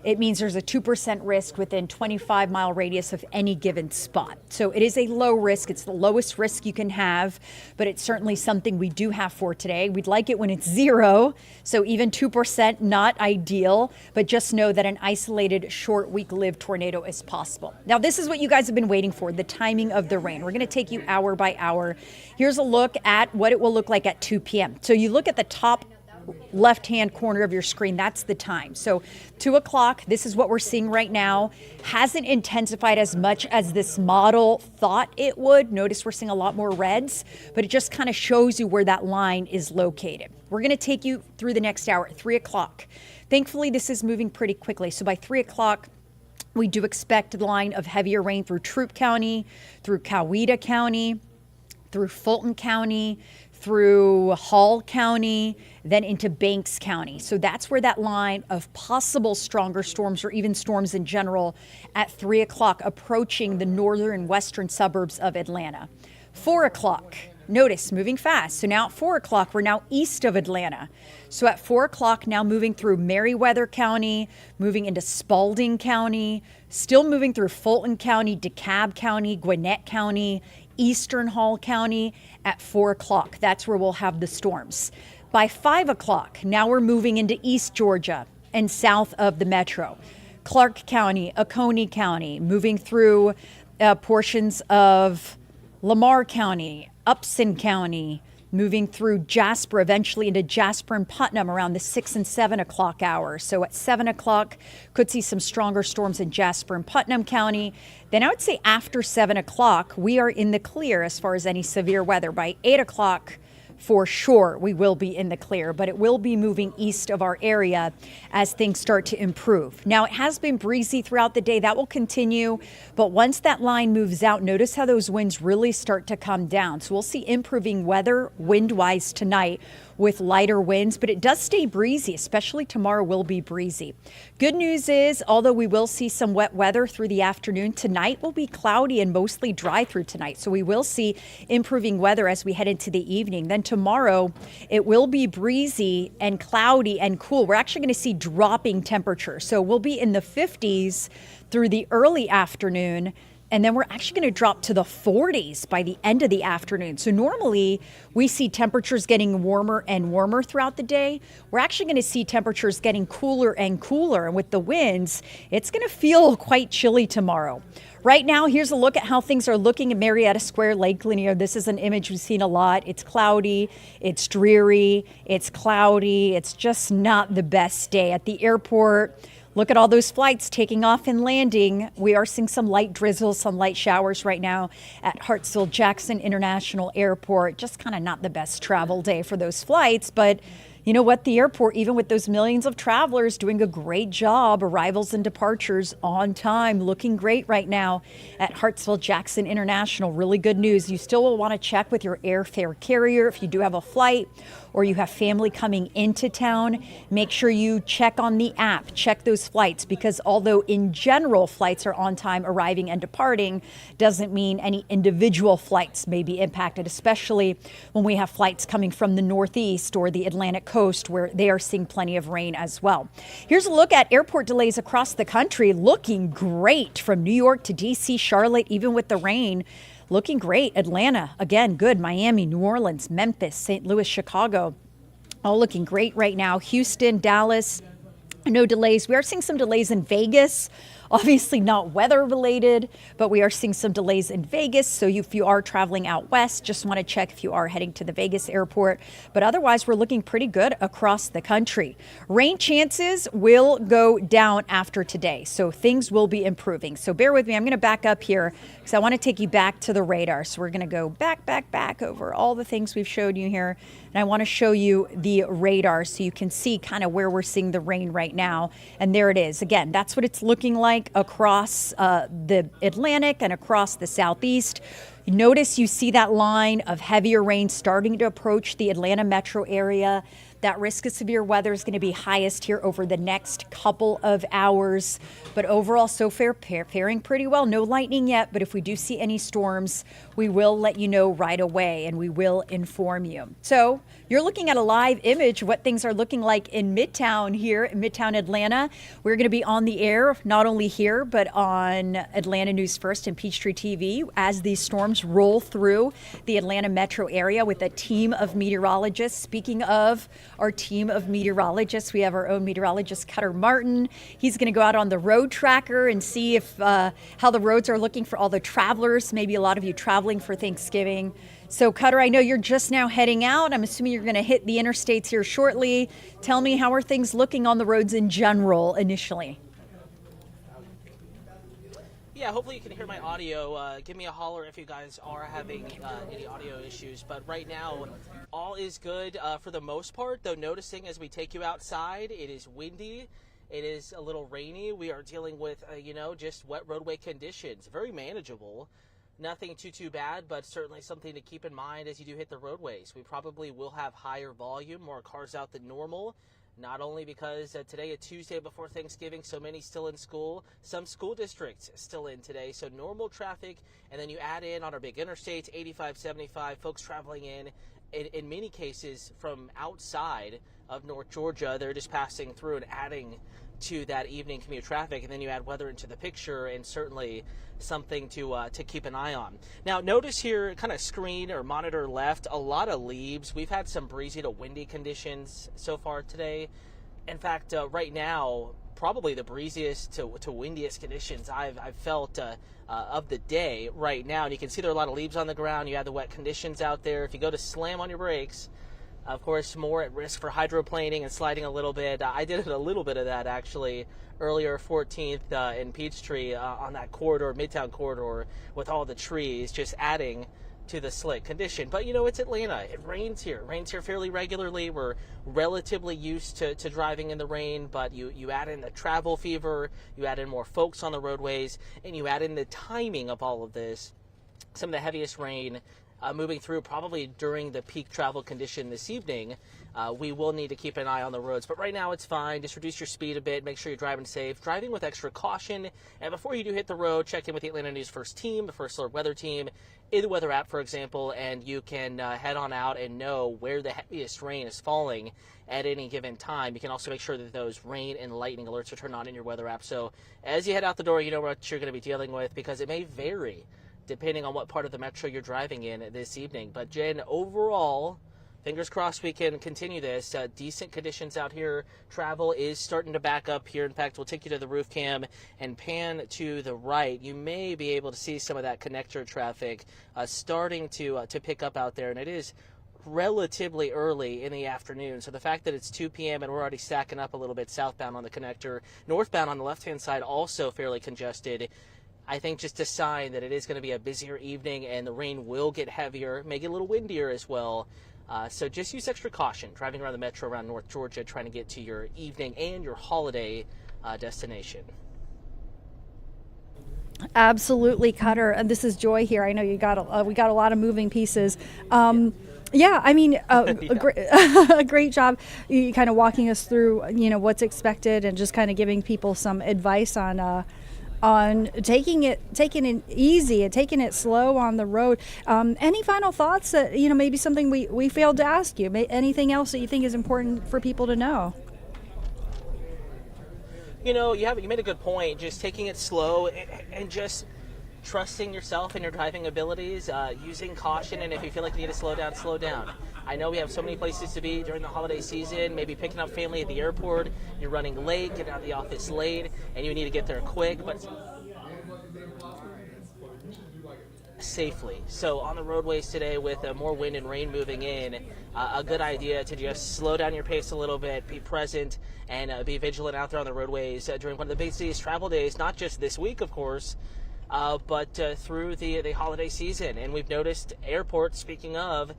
it means there's a 2% risk within 25-mile radius of any given spot. So it is a low risk. It's the lowest risk you can have, but it's certainly something we do have for today. We'd like it when it's 0, so even 2% not ideal, but just know that an isolated, short, weak-lived tornado is possible. Now, this is what you guys have been waiting for, the timing of the rain. We're going to take you hour by hour. Here's a look at what it will look like at 2 p.m. So you look at the top left-hand corner of your screen, that's the time. So 2 o'clock, this is what we're seeing right now. Hasn't intensified as much as this model thought it would. Notice we're seeing a lot more reds, but it just kind of shows you where that line is located. We're going to take you through the next hour at 3 o'clock. Thankfully, this is moving pretty quickly. So by 3 o'clock, we do expect a line of heavier rain through Troup County, through Coweta County, through Fulton County, through Hall County, then into Banks County. So that's where that line of possible stronger storms or even storms in general at 3 o'clock approaching the northern and western suburbs of Atlanta. 4 o'clock, notice moving fast. So now at 4 o'clock, we're now east of Atlanta. So at 4 o'clock, now moving through Meriwether County, moving into Spalding County, still moving through Fulton County, DeKalb County, Gwinnett County, Eastern Hall County at 4 o'clock. That's where we'll have the storms. By 5 o'clock, now we're moving into East Georgia and south of the metro. Clark County, Oconee County, moving through portions of Lamar County, Upson County, moving through Jasper, eventually into Jasper and Putnam around the 6 and 7 o'clock hour. So at 7 o'clock, could see some stronger storms in Jasper and Putnam County. Then I would say after 7 o'clock, we are in the clear as far as any severe weather. By 8 o'clock, for sure, we will be in the clear, but it will be moving east of our area as things start to improve. Now, it has been breezy throughout the day. That will continue, but once that line moves out, notice how those winds really start to come down. So we'll see improving weather wind-wise tonight with lighter winds, but it does stay breezy, especially tomorrow will be breezy. Good news is, although we will see some wet weather through the afternoon, tonight will be cloudy and mostly dry through tonight. So we will see improving weather as we head into the evening. Then tomorrow, it will be breezy and cloudy and cool. We're actually going to see dropping temperatures. So we'll be in the 50s through the early afternoon. And then we're actually going to drop to the 40s by the end of the afternoon. So normally we see temperatures getting warmer and warmer throughout the day. We're actually going to see temperatures getting cooler and cooler. And with the winds, it's going to feel quite chilly tomorrow. Right now, here's a look at how things are looking at Marietta Square, Lake Lanier. This is an image we've seen a lot. It's cloudy, it's dreary, it's cloudy. It's just not the best day at the airport. Look at all those flights taking off and landing. We are seeing some light drizzles, some light showers right now at Hartsfield-Jackson International Airport. Just kind of not the best travel day for those flights, but you know what? The airport, even with those millions of travelers, doing a great job. Arrivals and departures on time, looking great right now at Hartsfield-Jackson International. Really good news. You still will want to check with your airfare carrier if you do have a flight or you have family coming into town. Make sure you check on the app, check those flights, because although in general flights are on time arriving and departing, doesn't mean any individual flights may be impacted, especially when we have flights coming from the Northeast or the Atlantic Coast where they are seeing plenty of rain as well. Here's a look at airport delays across the country, looking great from New York to DC, Charlotte, even with the rain. Looking great. Atlanta, again, good. Miami, New Orleans, Memphis, St. Louis, Chicago, all looking great right now. Houston, Dallas, no delays. We are seeing some delays in Vegas. Obviously not weather related, but we are seeing some delays in Vegas. So if you are traveling out west, just want to check if you are heading to the Vegas airport. But otherwise, we're looking pretty good across the country. Rain chances will go down after today, so things will be improving. So bear with me. I'm going to back up here because I want to take you back to the radar. So we're going to go back over all the things we've showed you here. And I want to show you the radar so you can see kind of where we're seeing the rain right now. And there it is. Again, that's what it's looking like across the Atlantic and across the Southeast. Notice you see that line of heavier rain starting to approach the Atlanta metro area. That risk of severe weather is going to be highest here over the next couple of hours. But overall, so far, faring pretty well. No lightning yet, but if we do see any storms, we will let you know right away and we will inform you. So you're looking at a live image of what things are looking like in Midtown here, in Midtown Atlanta. We're going to be on the air, not only here, but on Atlanta News First and Peachtree TV as these storms roll through the Atlanta metro area with a team of meteorologists. Speaking of our team of meteorologists, we have our own meteorologist, Cutter Martin. He's going to go out on the road tracker and see if how the roads are looking for all the travelers, maybe a lot of you traveling for Thanksgiving. So Cutter, I know you're just now heading out. I'm assuming you're going to hit the interstates here shortly. Tell me, how are things looking on the roads in general initially?
Yeah, hopefully you can hear my audio. Give me a holler if you guys are having any audio issues. But right now, all is good for the most part, though noticing as we take you outside, it is windy. It is a little rainy. We are dealing with, just wet roadway conditions. Very manageable. Nothing too bad, but certainly something to keep in mind as you do hit the roadways. We probably will have higher volume, more cars out than normal. Not only because today, a Tuesday before Thanksgiving, so many still in school, some school districts still in today, so normal traffic, and then you add in on our big interstates, 85, 75, folks traveling in many cases from outside of North Georgia. They're just passing through and adding to that evening commute traffic, and then you add weather into the picture, and certainly something to keep an eye on. Now, notice here, kind of screen or monitor left, a lot of leaves. We've had some breezy to windy conditions so far today. In fact, right now, probably the breeziest to windiest conditions I've felt of the day right now. And you can see there are a lot of leaves on the ground. You have the wet conditions out there. If you go to slam on your brakes, of course, more at risk for hydroplaning and sliding a little bit. I did a little bit of that actually earlier 14th in Peachtree on that corridor, Midtown corridor, with all the trees, just adding to the slick condition. But it's Atlanta. It rains here. It rains here fairly regularly. We're relatively used to driving in the rain, but you add in the travel fever, you add in more folks on the roadways, and you add in the timing of all of this. Some of the heaviest rain moving through probably during the peak travel condition this evening. We will need to keep an eye on the roads, but right now it's fine. Just reduce your speed a bit, make sure you're driving safe, driving with extra caution, and before you do hit the road, check in with the Atlanta News First team, the First Alert Weather team, in the weather app, for example, and you can head on out and know where the heaviest rain is falling at any given time. You can also make sure that those rain and lightning alerts are turned on in your weather app, so as you head out the door, you know what you're going to be dealing with, because it may vary depending on what part of the metro you're driving in this evening. But Jen, overall, fingers crossed we can continue this. Decent conditions out here. Travel is starting to back up here. In fact, we'll take you to the roof cam and pan to the right. You may be able to see some of that connector traffic starting to pick up out there, and it is relatively early in the afternoon. So the fact that it's 2 p.m. and we're already stacking up a little bit southbound on the connector, northbound on the left-hand side also fairly congested, I think just a sign that it is going to be a busier evening and the rain will get heavier, may get a little windier as well. So just use extra caution driving around the metro around North Georgia, trying to get to your evening and your holiday destination.
Absolutely, Cutter. And this is Joy here. I know we got a lot of moving pieces. Yeah, I mean, a great job. You kind of walking us through, what's expected and just kind of giving people some advice on taking it easy and taking it slow on the road. Any final thoughts that, maybe something we failed to ask you? Anything else that you think is important for people to know?
You made a good point. Just taking it slow and just trusting yourself and your driving abilities, using caution, and if you feel like you need to slow down, slow down. I know we have so many places to be during the holiday season, maybe picking up family at the airport, you're running late, getting out of the office late, and you need to get there quick, but safely. So on the roadways today with more wind and rain moving in, a good idea to just slow down your pace a little bit, be present, and be vigilant out there on the roadways during one of the busiest travel days, not just this week, of course, but through the holiday season. And we've noticed airports, speaking of,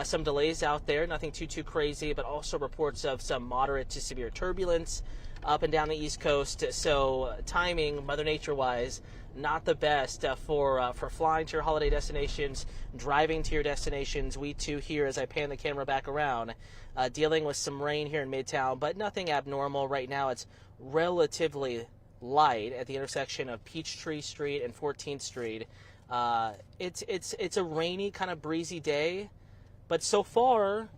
some delays out there, nothing too crazy, but also reports of some moderate to severe turbulence up and down the East Coast. So timing, Mother Nature-wise, not the best for flying to your holiday destinations, driving to your destinations. We too here, as I pan the camera back around, dealing with some rain here in Midtown, but nothing abnormal right now. It's relatively light at the intersection of Peachtree Street and 14th Street. It's a rainy, kind of breezy day, but so far,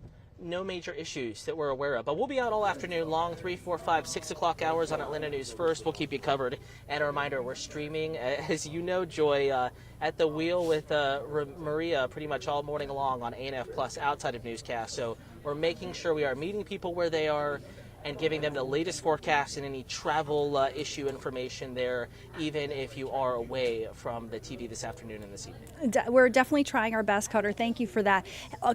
no major issues that we're aware of. But we'll be out all afternoon long, 3, 4, 5, 6 o'clock hours on Atlanta News First. We'll keep you covered. And a reminder, we're streaming, as you know, Joy, at the wheel with Maria pretty much all morning long on ANF Plus outside of newscast. So we're making sure we are meeting people where they are and giving them the latest forecast and any travel issue information there, even if you are away from the TV this afternoon and this evening.
We're definitely trying our best, Cutter. Thank you for that.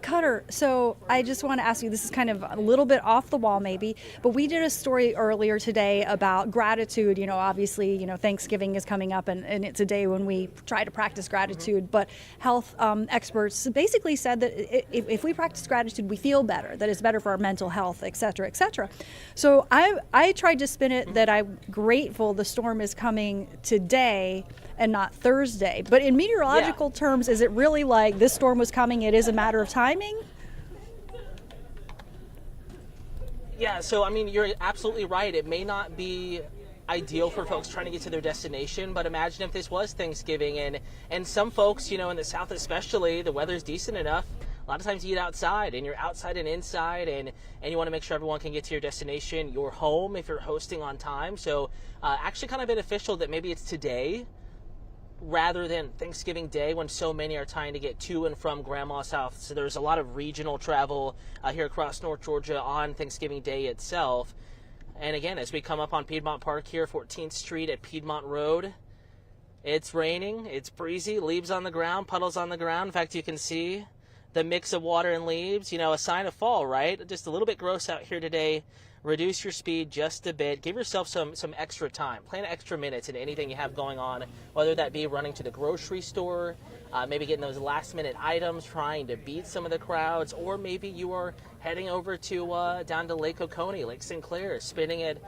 Cutter, so I just want to ask you, this is kind of a little bit off the wall maybe, but we did a story earlier today about gratitude. Obviously, Thanksgiving is coming up and it's a day when we try to practice gratitude, but health experts basically said that if we practice gratitude, we feel better, that it's better for our mental health, et cetera, et cetera. So I tried to spin it that I'm grateful the storm is coming today and not Thursday. But in meteorological terms, is it really like this storm was coming, it is a matter of timing?
Yeah, so I mean, you're absolutely right. It may not be ideal for folks trying to get to their destination, but imagine if this was Thanksgiving and some folks, in the South especially, the weather's decent enough. a lot of times you eat outside, and you're outside and inside, and you want to make sure everyone can get to your destination, your home, if you're hosting on time. So actually kind of beneficial that maybe it's today rather than Thanksgiving Day, when so many are trying to get to and from Grandma's house. So there's a lot of regional travel here across North Georgia on Thanksgiving Day itself. And again, as we come up on Piedmont Park here, 14th Street at Piedmont Road, it's raining, it's breezy, leaves on the ground, puddles on the ground. In fact, you can see the mix of water and leaves, a sign of fall, right? Just a little bit gross out here today. Reduce your speed just a bit. Give yourself some extra time. Plan extra minutes in anything you have going on, whether that be running to the grocery store, maybe getting those last-minute items, trying to beat some of the crowds, or maybe you are heading over to down to Lake Oconee, Lake Sinclair, spending it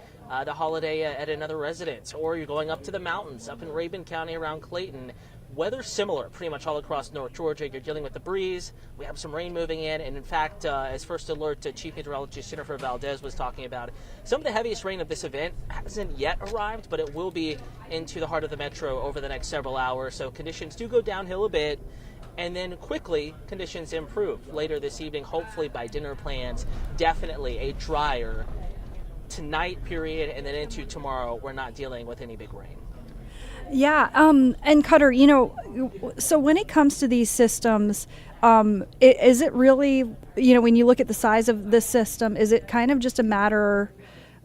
the holiday at another residence, or you're going up to the mountains up in Rabun County around Clayton. Weather's similar pretty much all across North Georgia. You're dealing with the breeze. We have some rain moving in. And in fact, as First Alert Chief Meteorologist Jennifer Valdez was talking about, some of the heaviest rain of this event hasn't yet arrived, but it will be into the heart of the metro over the next several hours. So conditions do go downhill a bit. And then quickly, conditions improve later this evening, hopefully by dinner plans. Definitely a drier tonight period, and then into tomorrow, we're not dealing with any big rain.
Yeah, and Cutter, so when it comes to these systems, is it really, when you look at the size of this system, is it kind of just a matter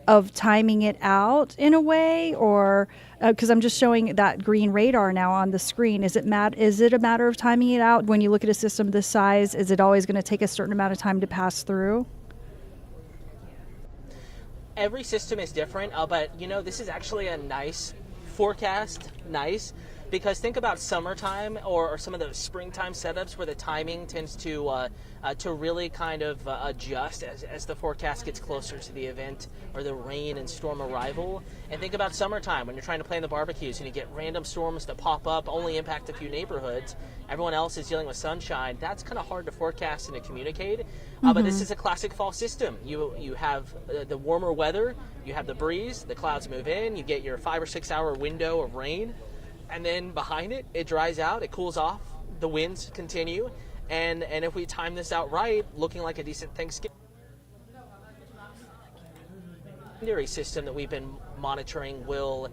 of timing it out in a way, or because I'm just showing that green radar now on the screen, is it a matter of timing it out when you look at a system this size? Is it always going to take a certain amount of time to pass through?
Every system is different, but this is actually a nice forecast, because think about summertime or some of those springtime setups where the timing tends to really kind of adjust as the forecast gets closer to the event or the rain and storm arrival. And think about summertime when you're trying to plan the barbecues and you get random storms that pop up, only impact a few neighborhoods. Everyone else is dealing with sunshine. That's kind of hard to forecast and to communicate. But this is a classic fall system. You have the warmer weather, you have the breeze, the clouds move in, you get your 5 or 6 hour window of rain, and then behind it, it dries out, it cools off, the winds continue, and if we time this out right, looking like a decent Thanksgiving. The secondary system that we've been monitoring will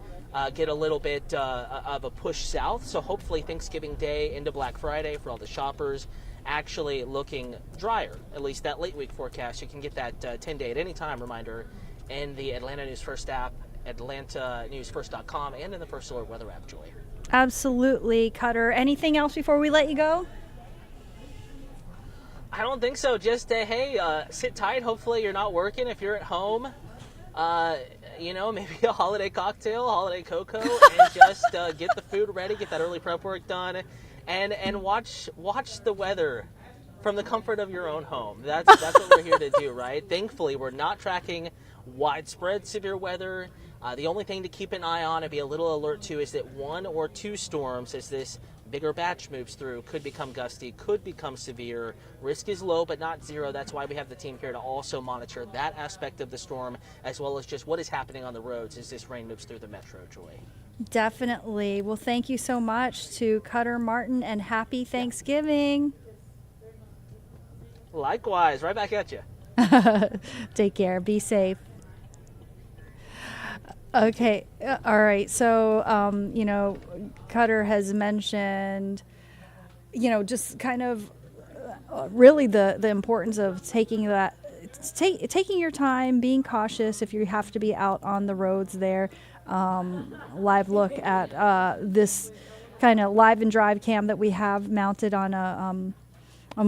get a little bit of a push south, so hopefully Thanksgiving Day into Black Friday for all the shoppers, actually looking drier, at least that late week forecast. You can get that 10-day at any time reminder in the Atlanta News First app, atlantanewsfirst.com, and in the First Alert Weather app, Joy.
Absolutely, Cutter. Anything else before we let you go?
I don't think so. Just, hey, sit tight. Hopefully you're not working. If you're at home, maybe a holiday cocktail, holiday cocoa, and just get the food ready, get that early prep work done, and watch the weather from the comfort of your own home. That's what we're here to do, right? Thankfully, we're not tracking widespread severe weather. The only thing to keep an eye on and be a little alert to is that 1 or 2 storms, as this bigger batch moves through, could become gusty, could become severe. Risk is low, but not zero. That's why we have the team here to also monitor that aspect of the storm, as well as just what is happening on the roads as this rain moves through the metro, Joy.
Definitely. Well, thank you so much to Cutter Martin, and happy Thanksgiving.
Likewise. Right back at you.
Take care. Be safe. Okay. All right. So, Cutter has mentioned, just kind of really the importance of taking your time, being cautious if you have to be out on the roads there. Live look at this kind of live and drive cam that we have mounted on on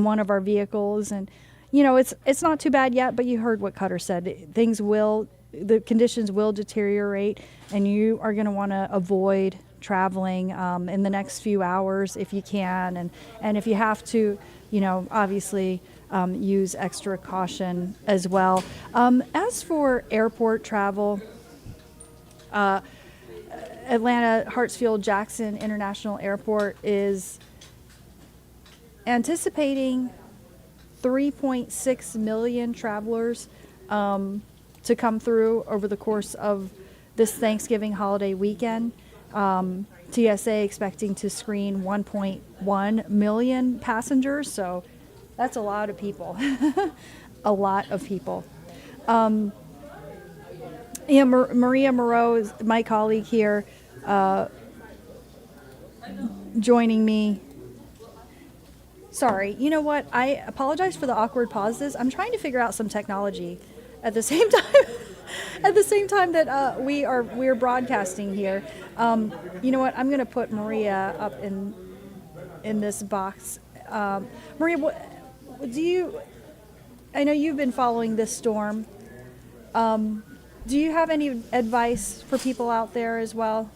one of our vehicles, and it's not too bad yet. But you heard what Cutter said. The conditions will deteriorate, and you are going to want to avoid traveling in the next few hours if you can, and if you have to, obviously use extra caution as well. As for airport travel, Atlanta Hartsfield Jackson International Airport is anticipating 3.6 million travelers to come through over the course of this Thanksgiving holiday weekend. TSA expecting to screen 1.1 million passengers, so That's a lot of people. A lot of people. Maria Moreau is my colleague here, joining me. Sorry, you know what? I apologize for the awkward pauses. I'm trying to figure out some technology at the same time. At the same time that we're broadcasting here. You know what? I'm going to put Maria up in this box. Maria, I know you've been following this storm. Do you have any advice for people out there as well?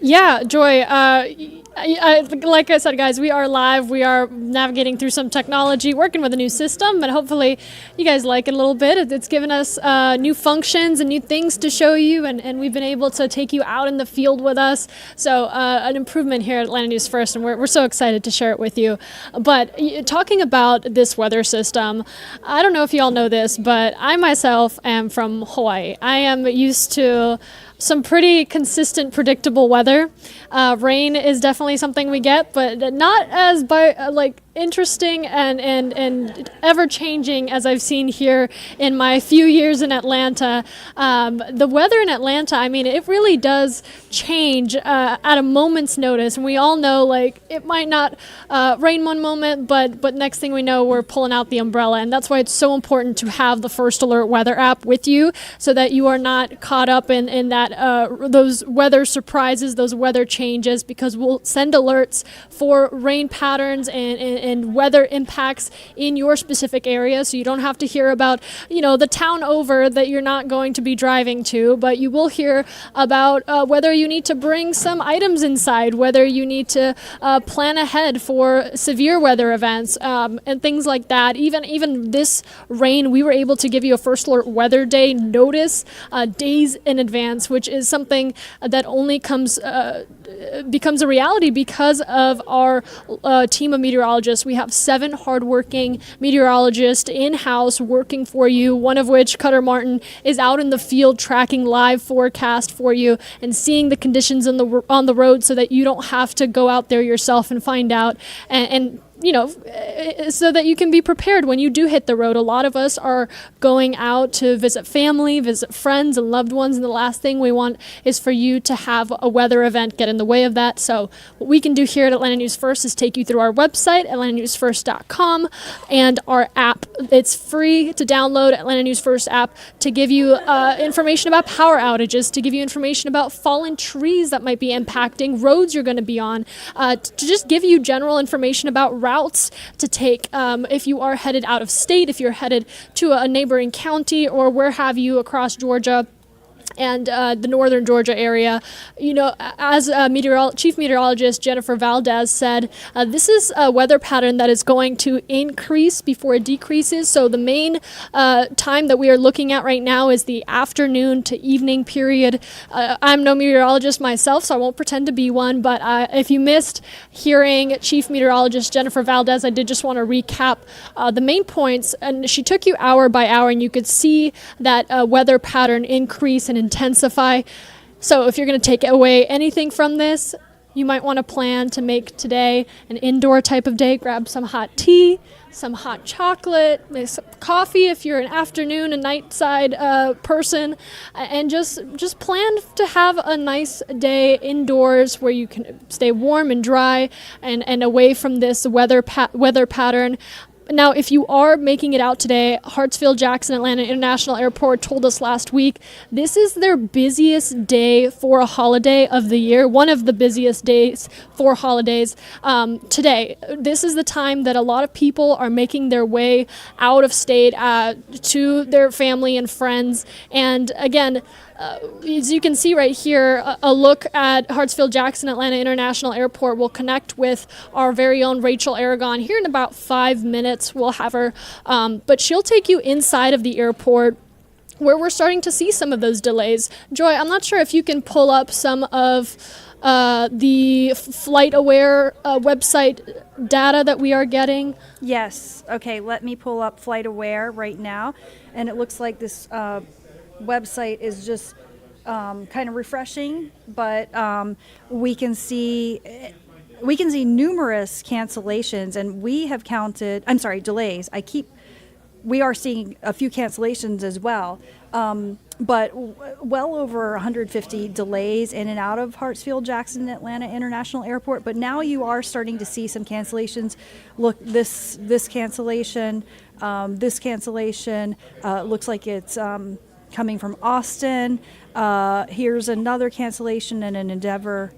Yeah, Joy, like I said, guys, we are live. We are navigating through some technology, working with a new system, but hopefully you guys like it a little bit. It's given us new functions and new things to show you, and we've been able to take you out in the field with us. So an improvement here at Atlanta News First, and we're so excited to share it with you. But talking about this weather system, I don't know if you all know this, but I myself am from Hawaii. I am used to some pretty consistent, predictable weather. Rain is definitely something we get, but not as interesting and ever-changing as I've seen here in my few years in Atlanta. The weather in Atlanta, I mean, it really does change at a moment's notice. And we all know, it might not rain one moment, but next thing we know, we're pulling out the umbrella. And that's why it's so important to have the First Alert weather app with you so that you are not caught up in that those weather surprises, those weather changes, because we'll send alerts for rain patterns and weather impacts in your specific area. So you don't have to hear about, the town over that you're not going to be driving to, but you will hear about whether you need to bring some items inside, whether you need to plan ahead for severe weather events and things like that. Even this rain, we were able to give you a First Alert weather day notice days in advance, which is something that only becomes a reality because of our team of meteorologists. We have 7 hardworking meteorologists in-house working for you, one of which, Cutter Martin, is out in the field tracking live forecast for you and seeing the conditions on the road so that you don't have to go out there yourself and find out and so that you can be prepared when you do hit the road. A lot of us are going out to visit family, visit friends and loved ones, and the last thing we want is for you to have a weather event get in the way of that. So what we can do here at Atlanta News First is take you through our website, atlantanewsfirst.com, and our app. It's free to download, Atlanta News First app, to give you information about power outages, to give you information about fallen trees that might be impacting roads you're going to be on, to just give you general information about routes to take if you are headed out of state, if you're headed to a neighboring county or where have you across Georgia and the northern Georgia area. As Chief Meteorologist Jennifer Valdez said, this is a weather pattern that is going to increase before it decreases. So the main time that we are looking at right now is the afternoon to evening period. I'm no meteorologist myself, so I won't pretend to be one, but if you missed hearing Chief Meteorologist Jennifer Valdez, I did just want to recap the main points, and she took you hour by hour, and you could see that weather pattern increase and intensify. So if you're going to take away anything from this, you might want to plan to make today an indoor type of day. Grab some hot tea, some hot chocolate, maybe some coffee if you're an afternoon and night side person, and just plan to have a nice day indoors where you can stay warm and dry and away from this weather pattern. Now, if you are making it out today, Hartsfield-Jackson Atlanta International Airport told us last week this is their busiest day for a holiday of the year, one of the busiest days for holidays today. This is the time that a lot of people are making their way out of state to their family and friends. And again, as you can see right here, a look at Hartsfield-Jackson Atlanta International Airport will connect with our very own Rachel Aragon here in about 5 minutes. We'll have her, but she'll take you inside of the airport where we're starting to see some of those delays. Joy, I'm not sure if you can pull up some of the FlightAware website data that we are getting.
Yes. Okay, let me pull up FlightAware right now, and it looks like this website is just kind of refreshing, but we can see we can see numerous cancellations, and we have counted, I'm sorry, delays. We are seeing a few cancellations as well, but well over 150 delays in and out of Hartsfield, Jackson, Atlanta International Airport. But now you are starting to see some cancellations. Look, this cancellation looks like it's coming from Austin. Here's another cancellation in an Endeavor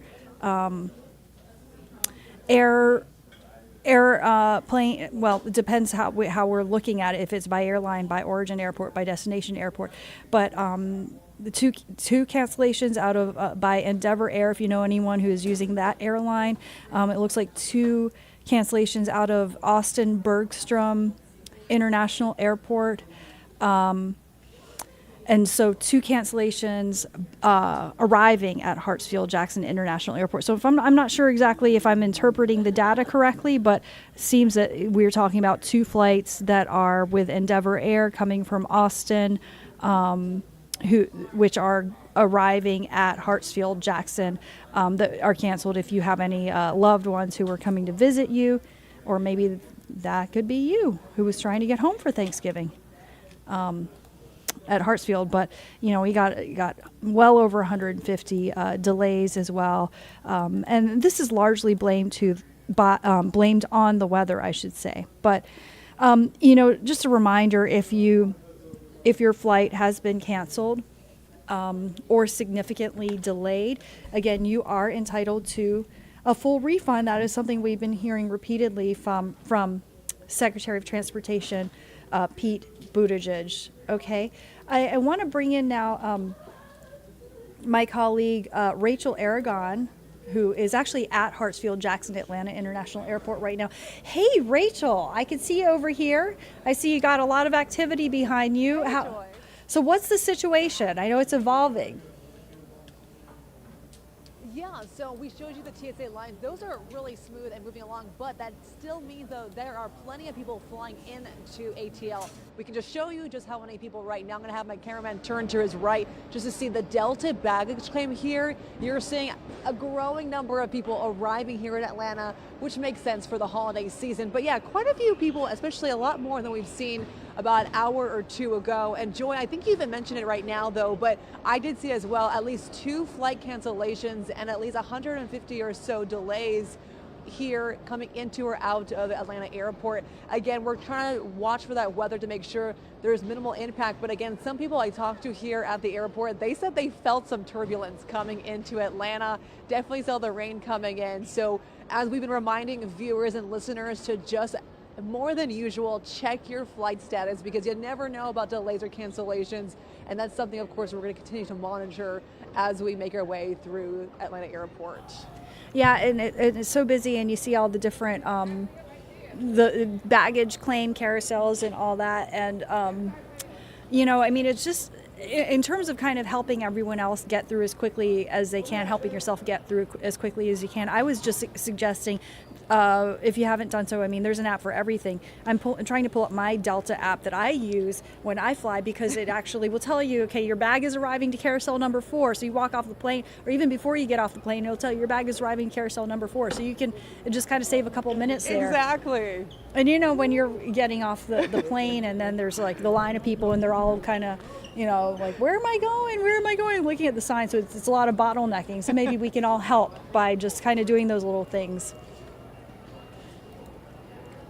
plane. Well, it depends how we're looking at it. If it's by airline, by origin airport, by destination airport. But the two cancellations out of by Endeavor Air. If you know anyone who is using that airline, it looks like 2 cancellations out of Austin Bergstrom International Airport. And so 2 cancellations arriving at Hartsfield Jackson International Airport. So if I'm not sure exactly if I'm interpreting the data correctly, but it seems that we're talking about 2 flights that are with Endeavor Air coming from Austin, which are arriving at Hartsfield Jackson, that are canceled. If you have any loved ones who are coming to visit you, or maybe that could be you who was trying to get home for Thanksgiving. At Hartsfield, but we got well over 150 delays as well, and this is largely blamed on the weather, I should say. But just a reminder, if your flight has been canceled or significantly delayed, again, you are entitled to a full refund. That is something we've been hearing repeatedly from Secretary of Transportation Pete Buttigieg. Okay, I want to bring in now my colleague Rachel Aragon, who is actually at Hartsfield Jackson Atlanta International Airport right now. Hey, Rachel, I can see you over here. I see you got a lot of activity behind you. So what's the situation? I know it's evolving.
Yeah, so we showed you the TSA lines. Those are really smooth and moving along, but that still means, though, there are plenty of people flying into ATL. We can just show you just how many people right now. I'm going to have my cameraman turn to his right just to see the Delta baggage claim here. You're seeing a growing number of people arriving here in Atlanta, which makes sense for the holiday season. But yeah, quite a few people, especially a lot more than we've seen about an hour or 2 ago. And Joy, I think you even mentioned it right now, though, but I did see as well at least 2 flight cancellations and at least 150 or so delays here coming into or out of the Atlanta airport. Again, we're trying to watch for that weather to make sure there's minimal impact. But again, some people I talked to here at the airport, they said they felt some turbulence coming into Atlanta. Definitely saw the rain coming in. So as we've been reminding viewers and listeners to just more than usual, check your flight status, because you never know about delays or cancellations. And that's something, of course, we're going to continue to monitor as we make our way through Atlanta Airport.
Yeah, and it's so busy, and you see all the different the baggage claim carousels and all that. And, I mean, it's just in terms of kind of helping everyone else get through as quickly as they can, helping yourself get through as quickly as you can. I was just suggesting, if you haven't done so, I mean, there's an app for everything. I'm trying to pull up my Delta app that I use when I fly, because it actually will tell you, okay, your bag is arriving to carousel number 4. So you walk off the plane, or even before you get off the plane, it'll tell you your bag is arriving to carousel number 4. So you can just kind of save a couple minutes there.
Exactly.
And when you're getting off the plane, and then there's like the line of people, and they're all kind of, like, where am I going? Where am I going? Looking at the sign. So it's a lot of bottlenecking. So maybe we can all help by just kind of doing those little things.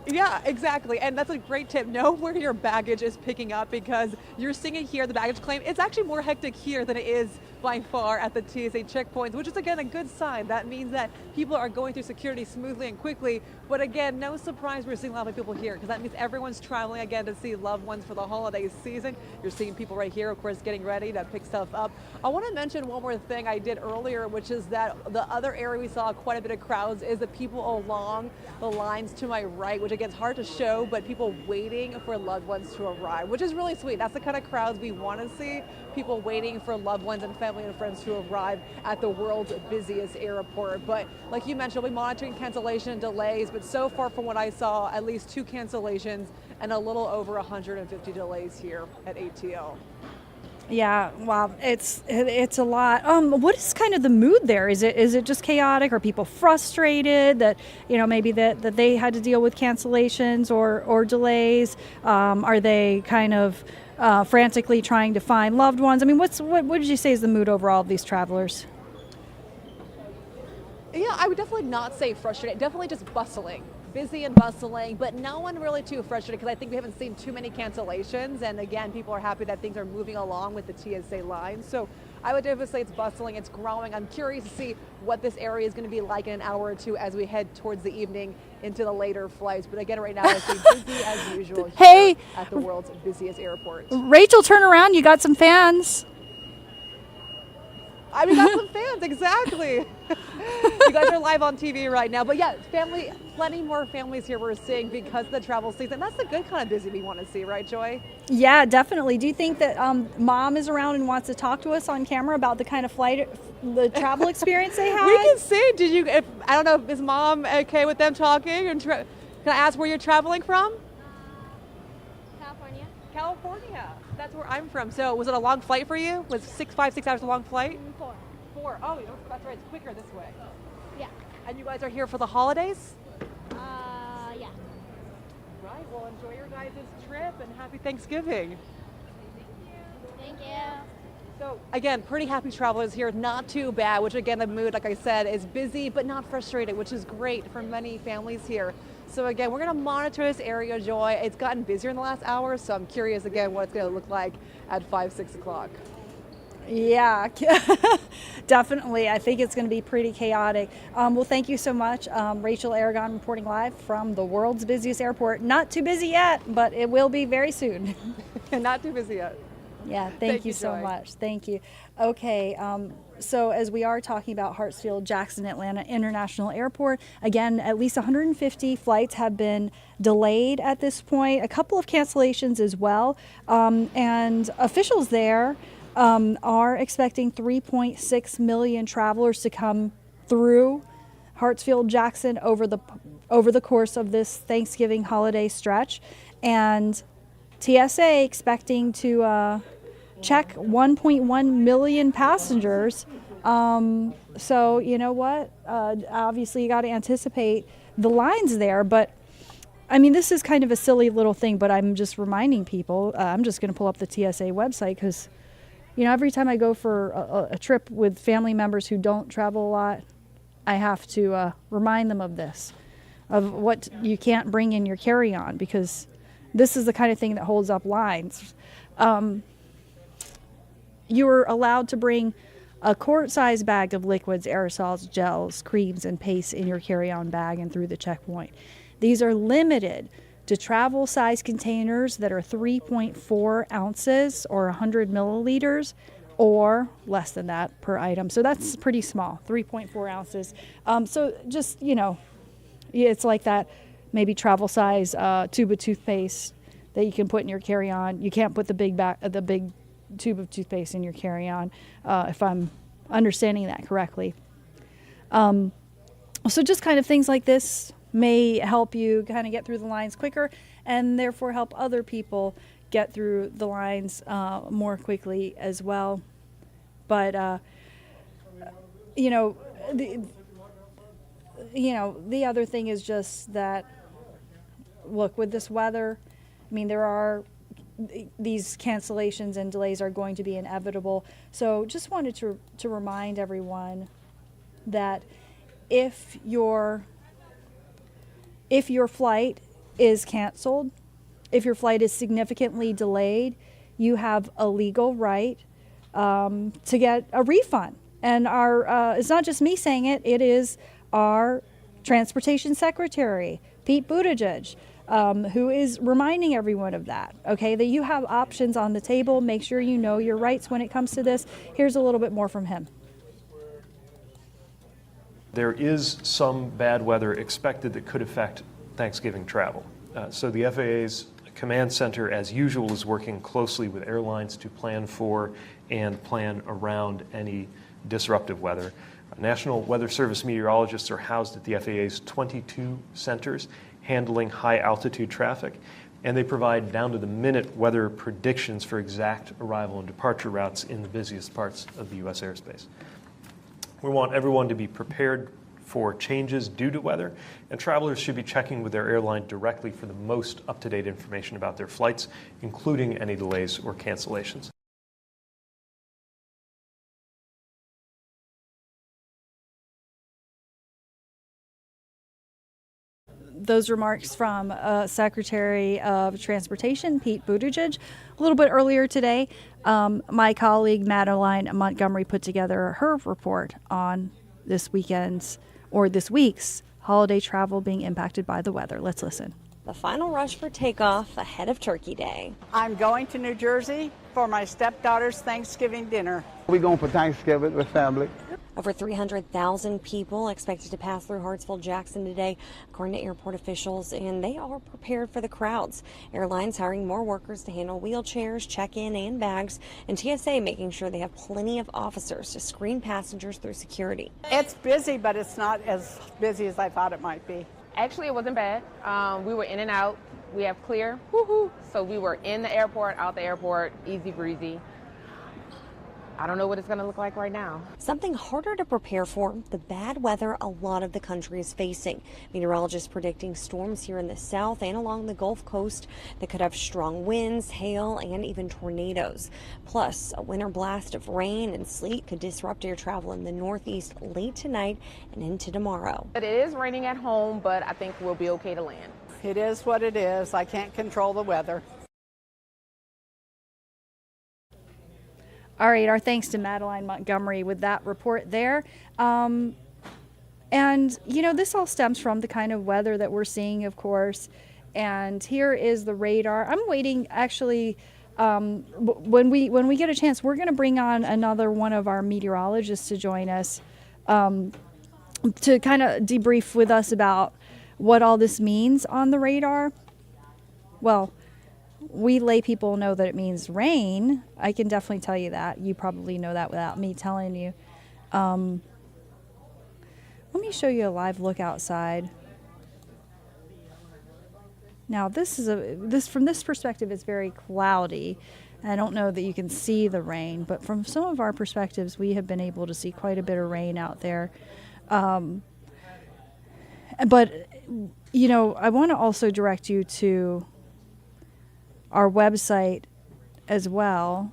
Yeah, exactly. And that's a great tip. Know where your baggage is picking up, because you're seeing it here, the baggage claim. It's actually more hectic here than it is by far at the TSA checkpoints, which is, again, a good sign. That means that people are going through security smoothly and quickly. But again, no surprise we're seeing a lot of people here, because that means everyone's traveling again to see loved ones for the holiday season. You're seeing people right here, of course, getting ready to pick stuff up. I want to mention one more thing I did earlier, which is that the other area we saw quite a bit of crowds is the people along the lines to my right, which again, it's hard to show, but people waiting for loved ones to arrive, which is really sweet. That's the kind of crowds we want to see, people waiting for loved ones and family and friends to arrive at the world's busiest airport. But like you mentioned, we'll be monitoring cancellation and delays, but so far from what I saw, at least 2 cancellations and a little over 150 delays here at ATL.
Yeah, wow, it's a lot. What is kind of the mood there? Is it just chaotic? Are people frustrated that maybe that they had to deal with cancellations or delays? Are they kind of frantically trying to find loved ones? I mean, what did you say is the mood overall of these travelers?
Yeah, I would definitely not say frustrated, definitely just bustling. Busy and bustling, but no one really too frustrated because I think we haven't seen too many cancellations. And again, people are happy that things are moving along with the TSA line. So I would definitely say it's bustling, it's growing. I'm curious to see what this area is going to be like in an hour or two as we head towards the evening into the later flights. But again, right now it's busy as usual
Hey,
at the world's busiest airport.
Rachel, turn around. You got some fans.
I mean, got some fans, exactly. You guys are live on TV right now. But yeah, plenty more families here we're seeing because of the travel season. That's the good kind of busy we want to see, right, Joy?
Yeah, definitely. Do you think that Mom is around and wants to talk to us on camera about the kind of the travel experience they had?
We can see. I don't know, is Mom okay with them talking? And can I ask where you're traveling from?
California.
California. That's where I'm from. So was it a long flight for you? Was 6 hours a long flight?
4.
4. Oh, that's right. It's quicker this way.
Yeah.
And you guys are here for the holidays?
Yeah.
Right. Well, enjoy your guys' trip and happy Thanksgiving.
Thank you.
So again, pretty happy travelers here. Not too bad, which again, the mood, like I said, is busy but not frustrated, which is great for many families here. So again, we're going to monitor this area, Joy. It's gotten busier in the last hour, so I'm curious again what it's going to look like at 6 o'clock.
Yeah, definitely. I think it's going to be pretty chaotic. Well, thank you so much. Rachel Aragon reporting live from the world's busiest airport. Not too busy yet, but it will be very soon.
Not too busy yet.
Yeah, thank you so
Joy.
much. Thank you. Okay, so as we are talking about Hartsfield-Jackson Atlanta International Airport, again, at least 150 flights have been delayed at this point, a couple of cancellations as well, and officials there are expecting 3.6 million travelers to come through Hartsfield-Jackson over the course of this Thanksgiving holiday stretch, and TSA expecting to check 1.1 million passengers. So you know what? Obviously, you got to anticipate the lines there. But I mean, this is kind of a silly little thing. But I'm just reminding people. I'm just going to pull up the TSA website because, every time I go for a trip with family members who don't travel a lot, I have to remind them of this, of what you can't bring in your carry-on, because this is the kind of thing that holds up lines. You're allowed to bring a quart-sized bag of liquids, aerosols, gels, creams, and pastes in your carry-on bag and through the checkpoint. These are limited to travel-size containers that are 3.4 ounces or 100 milliliters or less than that per item. So that's pretty small, 3.4 ounces. So just, it's like that maybe travel-size tube of toothpaste that you can put in your carry-on. You can't put the big tube of toothpaste in your carry-on, if I'm understanding that correctly. So just kind of things like this may help you kind of get through the lines quicker and therefore help other people get through the lines more quickly as well. But, the other thing is just that, look, with this weather, I mean, these cancellations and delays are going to be inevitable. So just wanted to remind everyone that if your flight is canceled, if your flight is significantly delayed, you have a legal right to get a refund. And it's not just me saying it, it is our Transportation Secretary, Pete Buttigieg, who is reminding everyone of that, okay, that you have options on the table. Make sure you know your rights when it comes to this. Here's a little bit more from him.
There is some bad weather expected that could affect Thanksgiving travel. So the FAA's command center, as usual, is working closely with airlines to plan for and plan around any disruptive weather. National Weather Service meteorologists are housed at the FAA's 22 centers handling high altitude traffic. and they provide down-to-the-minute weather predictions for exact arrival and departure routes in the busiest parts of the U.S. airspace. We want everyone to be prepared for changes due to weather, and travelers should be checking with their airline directly for the most up-to-date information about their flights, including any delays or cancellations.
Those remarks from Secretary of Transportation Pete Buttigieg a little bit earlier today. My colleague Madeline Montgomery put together her report on this week's holiday travel being impacted by the weather. Let's listen.
The final rush for takeoff ahead of Turkey Day.
I'm going to New Jersey for my stepdaughter's Thanksgiving dinner.
We're going for Thanksgiving with family.
Over 300,000 people expected to pass through Hartsville-Jackson today, according to airport officials, and they are prepared for the crowds. Airlines hiring more workers to handle wheelchairs, check-in, and bags, and TSA making sure they have plenty of officers to screen passengers through security.
It's busy, but it's not as busy as I thought it might be.
Actually, it wasn't bad. We were in and out. We have clear, woohoo! So we were in the airport, out the airport, easy breezy. I don't know what it's going to look like right now.
Something harder to prepare for, the bad weather a lot of the country is facing. Meteorologists predicting storms here in the south and along the Gulf Coast that could have strong winds, hail, and even tornadoes. Plus, a winter blast of rain and sleet could disrupt air travel in the northeast late tonight and into tomorrow.
But it is raining at home, but I think we'll be okay to land.
It is what it is. I can't control the weather.
All right, our thanks to Madeline Montgomery with that report there. And, you know, this all stems from the kind of weather that we're seeing, of course. And here is the radar. I'm waiting, actually, when we get a chance, we're going to bring on another one of our meteorologists to join us to kind of debrief with us about what all this means on the radar. Well, we lay people know that it means rain. I can definitely tell you that. You probably know that without me telling you. Let me show you a live look outside. Now from this perspective, it's very cloudy. I don't know that you can see the rain, but from some of our perspectives, we have been able to see quite a bit of rain out there. But, you know, I want to also direct you to our website as well.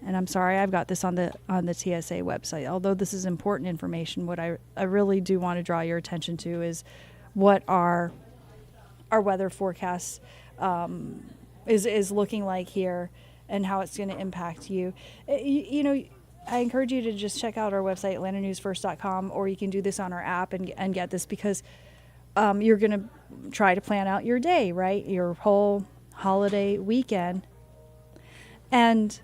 And I'm sorry, I've got this on the TSA website. Although this is important information, what I really do want to draw your attention to is what our weather forecast is looking like here and how it's going to impact you. You know, I encourage you to just check out our website, AtlantaNewsFirst.com, or you can do this on our app and get this, because you're going to try to plan out your day, right? Your whole holiday weekend. And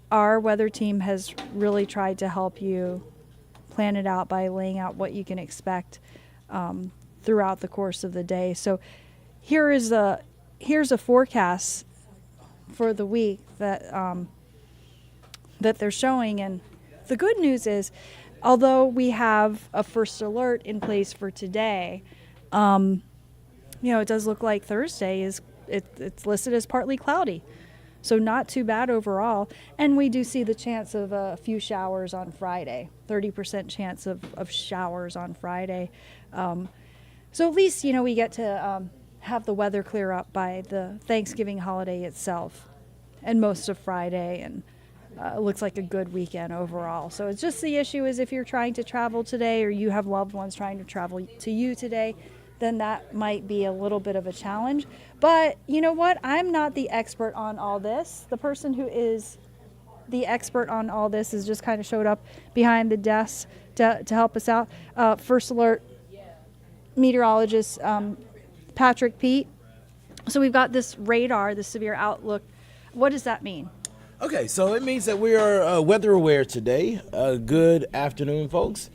our weather team has really tried to help you plan it out by laying out what you can expect throughout the course of the day. So here's a forecast for the week that they're showing. And the good news is, although we have a first alert in place for today, you know, it does look like Thursday it's listed as partly cloudy. So not too bad overall. And we do see the chance of a few showers on Friday, 30% chance of showers on Friday. So at least, you know, we get to have the weather clear up by the Thanksgiving holiday itself and most of Friday. And it looks like a good weekend overall. So it's just, the issue is if you're trying to travel today or you have loved ones trying to travel to you today, then that might be a little bit of a challenge. But you know what? I'm not the expert on all this. The person who is the expert on all this has just kind of showed up behind the desk to help us out. First alert meteorologist Patrick Pete. So we've got this radar, the severe outlook. What does that mean?
Okay, so it means that we are weather aware today. Good afternoon, folks.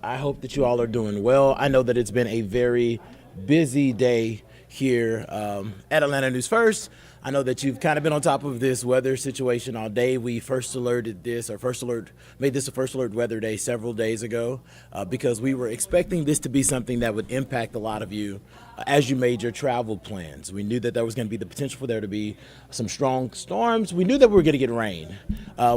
I hope that you all are doing well. I know that it's been a very busy day here at Atlanta News First. I know that you've kind of been on top of this weather situation all day. We made this a first alert weather day several days ago because we were expecting this to be something that would impact a lot of you as you made your travel plans. We knew that there was going to be the potential for there to be some strong storms. We knew that we were going to get rain.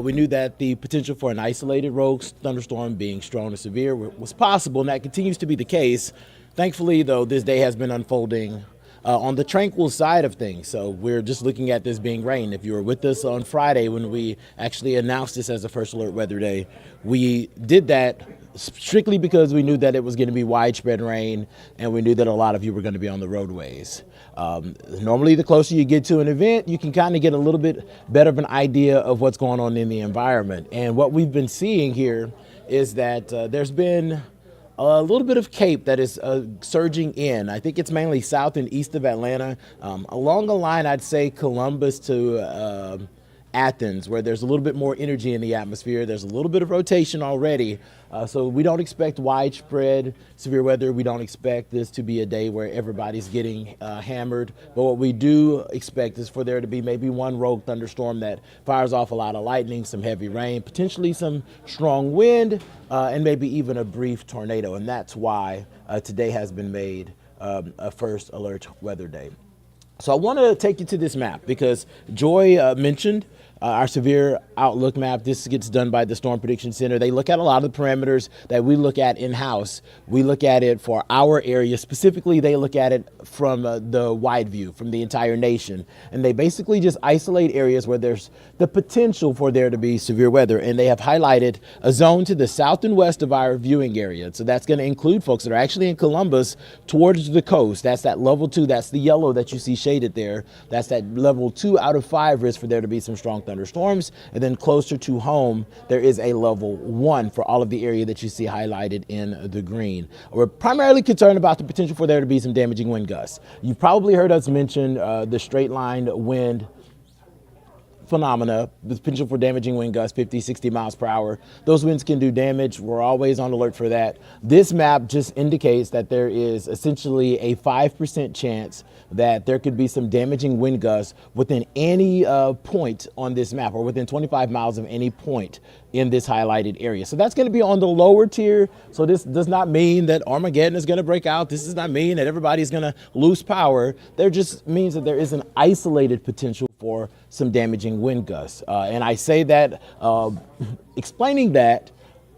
We knew that the potential for an isolated rogue thunderstorm being strong to severe was possible, and that continues to be the case. Thankfully, though, this day has been unfolding on the tranquil side of things. So we're just looking at this being rain. If you were with us on Friday when we actually announced this as a first alert weather day, we did that strictly because we knew that it was going to be widespread rain, and we knew that a lot of you were going to be on the roadways. Normally, the closer you get to an event, you can kind of get a little bit better of an idea of what's going on in the environment. And what we've been seeing here is that there's been a little bit of Cape that is surging in. I think it's mainly south and east of Atlanta. Along the line, I'd say Columbus to Athens, where there's a little bit more energy in the atmosphere. There's a little bit of rotation already. So we don't expect widespread severe weather. We don't expect this to be a day where everybody's getting hammered. But what we do expect is for there to be maybe one rogue thunderstorm that fires off a lot of lightning, some heavy rain, potentially some strong wind, and maybe even a brief tornado. And that's why today has been made a first alert weather day. So I want to take you to this map because Joy mentioned our severe outlook map. This gets done by the Storm Prediction Center. They look at a lot of the parameters that we look at in-house. We look at it for our area. Specifically, they look at it from the wide view, from the entire nation. And they basically just isolate areas where there's the potential for there to be severe weather. And they have highlighted a zone to the south and west of our viewing area. So that's going to include folks that are actually in Columbus towards the coast. That's that level 2. That's the yellow that you see shaded there. That's that level 2 out of 5 risk for there to be some strong thunderstorms. And then closer to home, there is a level 1 for all of the area that you see highlighted in the green. We're primarily concerned about the potential for there to be some damaging wind gusts. You've probably heard us mention the straight line wind phenomena, the potential for damaging wind gusts, 50, 60 miles per hour. Those winds can do damage. We're always on alert for that. This map just indicates that there is essentially a 5% chance that there could be some damaging wind gusts within any point on this map, or within 25 miles of any point in this highlighted area. So that's going to be on the lower tier. So this does not mean that Armageddon is going to break out. This does not mean that everybody's going to lose power. There just means that there is an isolated potential for some damaging wind gusts. And I say that, explaining that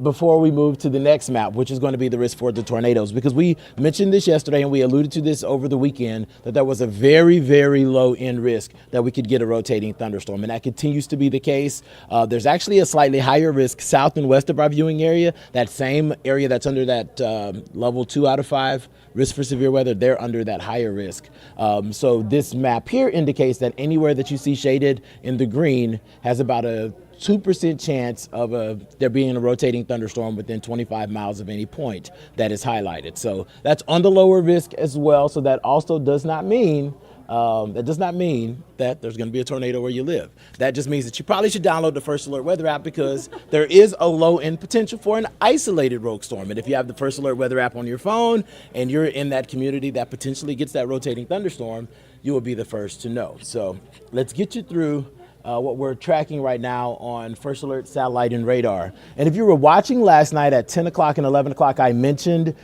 before we move to the next map, which is going to be the risk for the tornadoes, because we mentioned this yesterday and we alluded to this over the weekend, that there was a very, very low end risk that we could get a rotating thunderstorm. And that continues to be the case. There's actually a slightly higher risk south and west of our viewing area. That same area that's under that level 2 out of 5 risk for severe weather, they're under that higher risk. So this map here indicates that anywhere that you see shaded in the green has about a 2% chance of there being a rotating thunderstorm within 25 miles of any point that is highlighted. So that's on the lower risk as well. So that also does not mean that there's going to be a tornado where you live. That just means that you probably should download the First Alert Weather app, because there is a low end potential for an isolated rogue storm. And if you have the First Alert Weather app on your phone and you're in that community that potentially gets that rotating thunderstorm, you will be the first to know. So let's get you through what we're tracking right now on First Alert satellite and radar. And if you were watching last night at 10 o'clock and 11 o'clock, I mentioned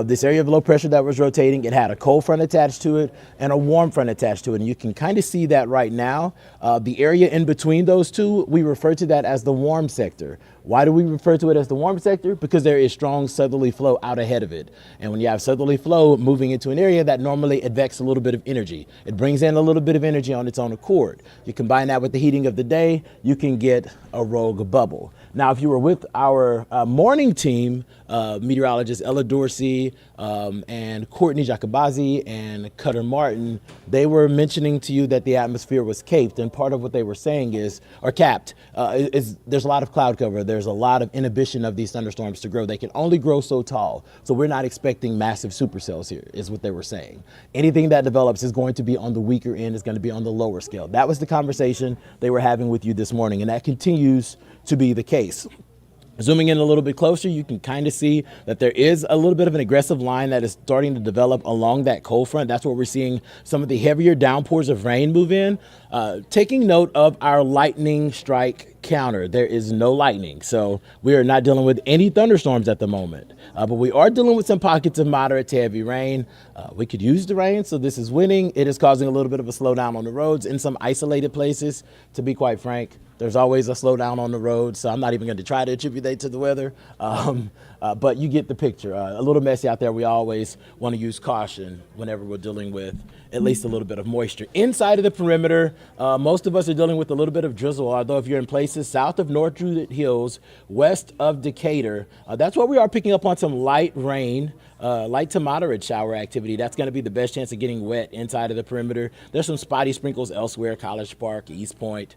this area of low pressure that was rotating. It had a cold front attached to it and a warm front attached to it. And you can kind of see that right now. The area in between those two, we refer to that as the warm sector. Why do we refer to it as the warm sector? Because there is strong southerly flow out ahead of it. And when you have southerly flow moving into an area, that normally advects a little bit of energy. It brings in a little bit of energy on its own accord. You combine that with the heating of the day, you can get a rogue bubble. Now, if you were with our morning team, meteorologists Ella Dorsey and Courtney Jacobazi and Cutter Martin, they were mentioning to you that the atmosphere was caped. And part of what they were saying is, or capped, there's a lot of cloud cover. There's a lot of inhibition of these thunderstorms to grow. They can only grow so tall. So we're not expecting massive supercells here, is what they were saying. Anything that develops is going to be on the weaker end, is going to be on the lower scale. That was the conversation they were having with you this morning, and that continues to be the case. Zooming in a little bit closer, you can kind of see that there is a little bit of an aggressive line that is starting to develop along that cold front. That's where we're seeing some of the heavier downpours of rain move in. Taking note of our lightning strike counter, there is no lightning, so we are not dealing with any thunderstorms at the moment. But we are dealing with some pockets of moderate to heavy rain. We could use the rain, so this is winning. It is causing a little bit of a slowdown on the roads in some isolated places. To be quite frank, there's always a slowdown on the road, so I'm not even going to try to attribute that to the weather. But you get the picture. A little messy out there. We always want to use caution whenever we're dealing with at least a little bit of moisture. Inside of the perimeter, most of us are dealing with a little bit of drizzle, although if you're in places south of North Druid Hills, west of Decatur, that's where we are picking up on some light rain. Light to moderate shower activity. That's going to be the best chance of getting wet inside of the perimeter. There's some spotty sprinkles elsewhere, College Park, East Point,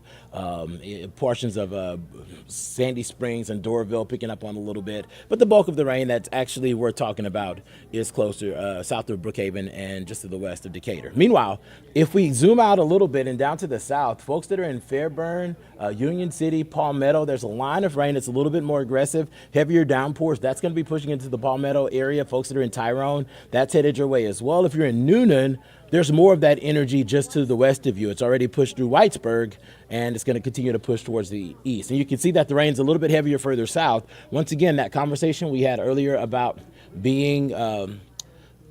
portions of Sandy Springs and Doraville picking up on a little bit. But the bulk of the rain that's actually we're talking about is closer south of Brookhaven and just to the west of Decatur. Meanwhile, if we zoom out a little bit and down to the south, folks that are in Fairburn, Union City, Palmetto, there's a line of rain that's a little bit more aggressive, heavier downpours. That's going to be pushing into the Palmetto area. Folks that are in Tyrone, that's headed your way as well. If you're in Noonan, there's more of that energy just to the west of you. It's already pushed through Whitesburg, and it's going to continue to push towards the east. And you can see that the rain's a little bit heavier further south. Once again, that conversation we had earlier about being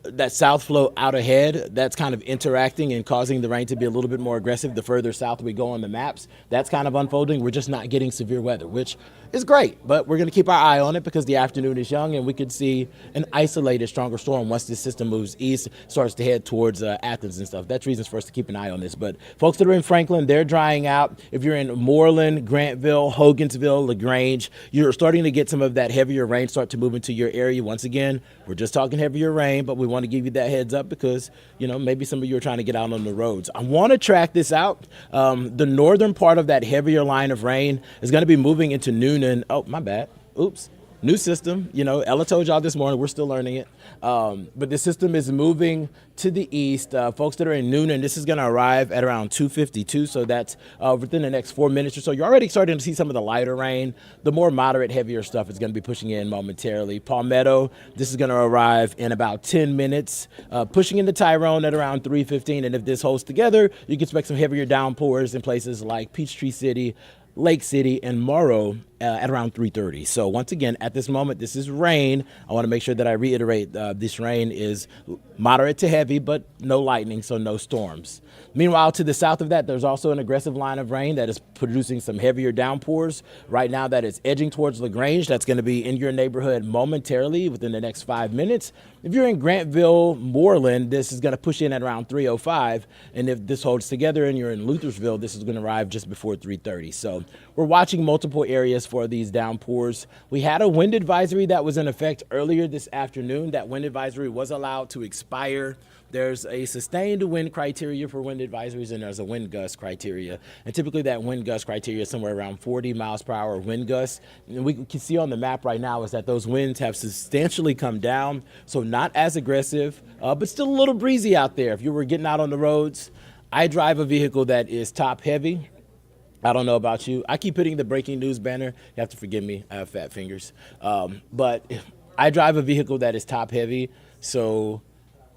that south flow out ahead, that's kind of interacting and causing the rain to be a little bit more aggressive the further south we go on the maps. That's kind of unfolding. We're just not getting severe weather, which is great, but we're going to keep our eye on it because the afternoon is young and we could see an isolated stronger storm once this system moves east, starts to head towards Athens and stuff. That's reasons for us to keep an eye on this. But folks that are in Franklin, they're drying out. If you're in Moreland, Grantville, Hogansville, LaGrange, you're starting to get some of that heavier rain start to move into your area. Once again, we're just talking heavier rain, but we want to give you that heads up because, you know, maybe some of you are trying to get out on the roads. I want to track this out. The northern part of that heavier line of rain is going to be moving into Noonan. Oh, my bad. Oops. New system. You know, Ella told y'all this morning, we're still learning it. But the system is moving to the east. Folks that are in Noonan, this is going to arrive at around 2:52. So that's within the next 4 minutes or so. You're already starting to see some of the lighter rain. The more moderate, heavier stuff is going to be pushing in momentarily. Palmetto, this is going to arrive in about 10 minutes, pushing into Tyrone at around 3:15. And if this holds together, you can expect some heavier downpours in places like Peachtree City, Lake City, and Morrow at around 3:30. So once again, at this moment, this is rain. I want to make sure that I reiterate this rain is moderate to heavy, but no lightning, so no storms. Meanwhile, to the south of that, there's also an aggressive line of rain that is producing some heavier downpours. Right now, that is edging towards LaGrange. That's going to be in your neighborhood momentarily within the next 5 minutes. If you're in Grantville, Moreland, this is going to push in at around 3:05. And if this holds together and you're in Luthersville, this is going to arrive just before 3:30. So we're watching multiple areas for these downpours. We had a wind advisory that was in effect earlier this afternoon. That wind advisory was allowed to expire. There's a sustained wind criteria for wind advisories, and there's a wind gust criteria. And typically that wind gust criteria is somewhere around 40 miles per hour wind gusts. And we can see on the map right now is that those winds have substantially come down, so not as aggressive, but still a little breezy out there. If you were getting out on the roads, I drive a vehicle that is top heavy. I don't know about you. I keep hitting the breaking news banner. You have to forgive me. I have fat fingers. But I drive a vehicle that is top heavy, so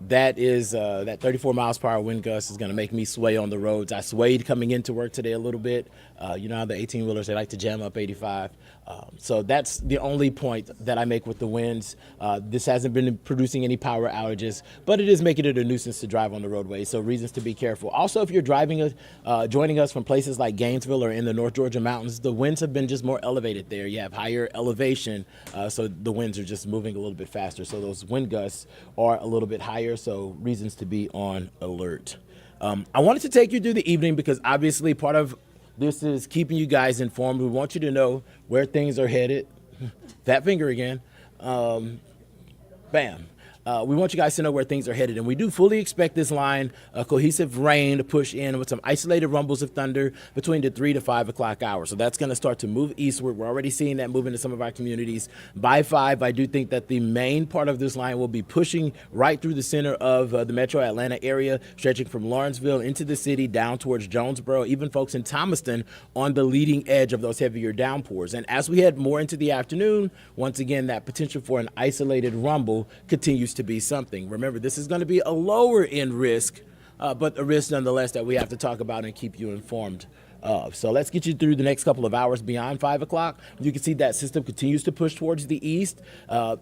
that is that 34 miles per hour wind gust is going to make me sway on the roads. I swayed coming into work today a little bit. You know how the 18-wheelers, they like to jam up 85. So that's the only point that I make with the winds. This hasn't been producing any power outages, but it is making it a nuisance to drive on the roadway. So reasons to be careful. Also, if you're joining us from places like Gainesville or in the North Georgia mountains, the winds have been just more elevated there. You have higher elevation, so the winds are just moving a little bit faster. So those wind gusts are a little bit higher, so reasons to be on alert. I wanted to take you through the evening because obviously part of this is keeping you guys informed. We want you to know where things are headed. Fat finger again. Bam. we want you guys to know where things are headed. And we do fully expect this line, cohesive rain, to push in with some isolated rumbles of thunder between the 3 to 5 o'clock hour. So that's going to start to move eastward. We're already seeing that move into some of our communities. By 5, I do think that the main part of this line will be pushing right through the center of the metro Atlanta area, stretching from Lawrenceville into the city down towards Jonesboro, even folks in Thomaston on the leading edge of those heavier downpours. And as we head more into the afternoon, once again, that potential for an isolated rumble continues to be something. Remember, this is going to be a lower end risk, but a risk nonetheless that we have to talk about and keep you informed of. So let's get you through the next couple of hours beyond 5 o'clock. You can see that system continues to push towards the east.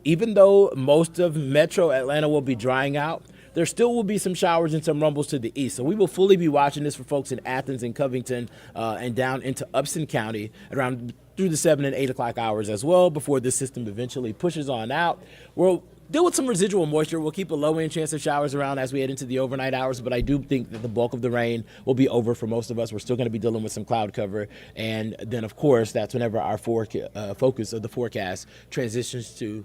Even though most of metro Atlanta will be drying out, there still will be some showers and some rumbles to the east. So we will fully be watching this for folks in Athens and Covington and down into Upson County around through the 7 and 8 o'clock hours as well before this system eventually pushes on out. We'll deal with some residual moisture. We'll keep a low-end chance of showers around as we head into the overnight hours, but I do think that the bulk of the rain will be over for most of us. We're still going to be dealing with some cloud cover, and then, of course, that's whenever our focus of the forecast transitions to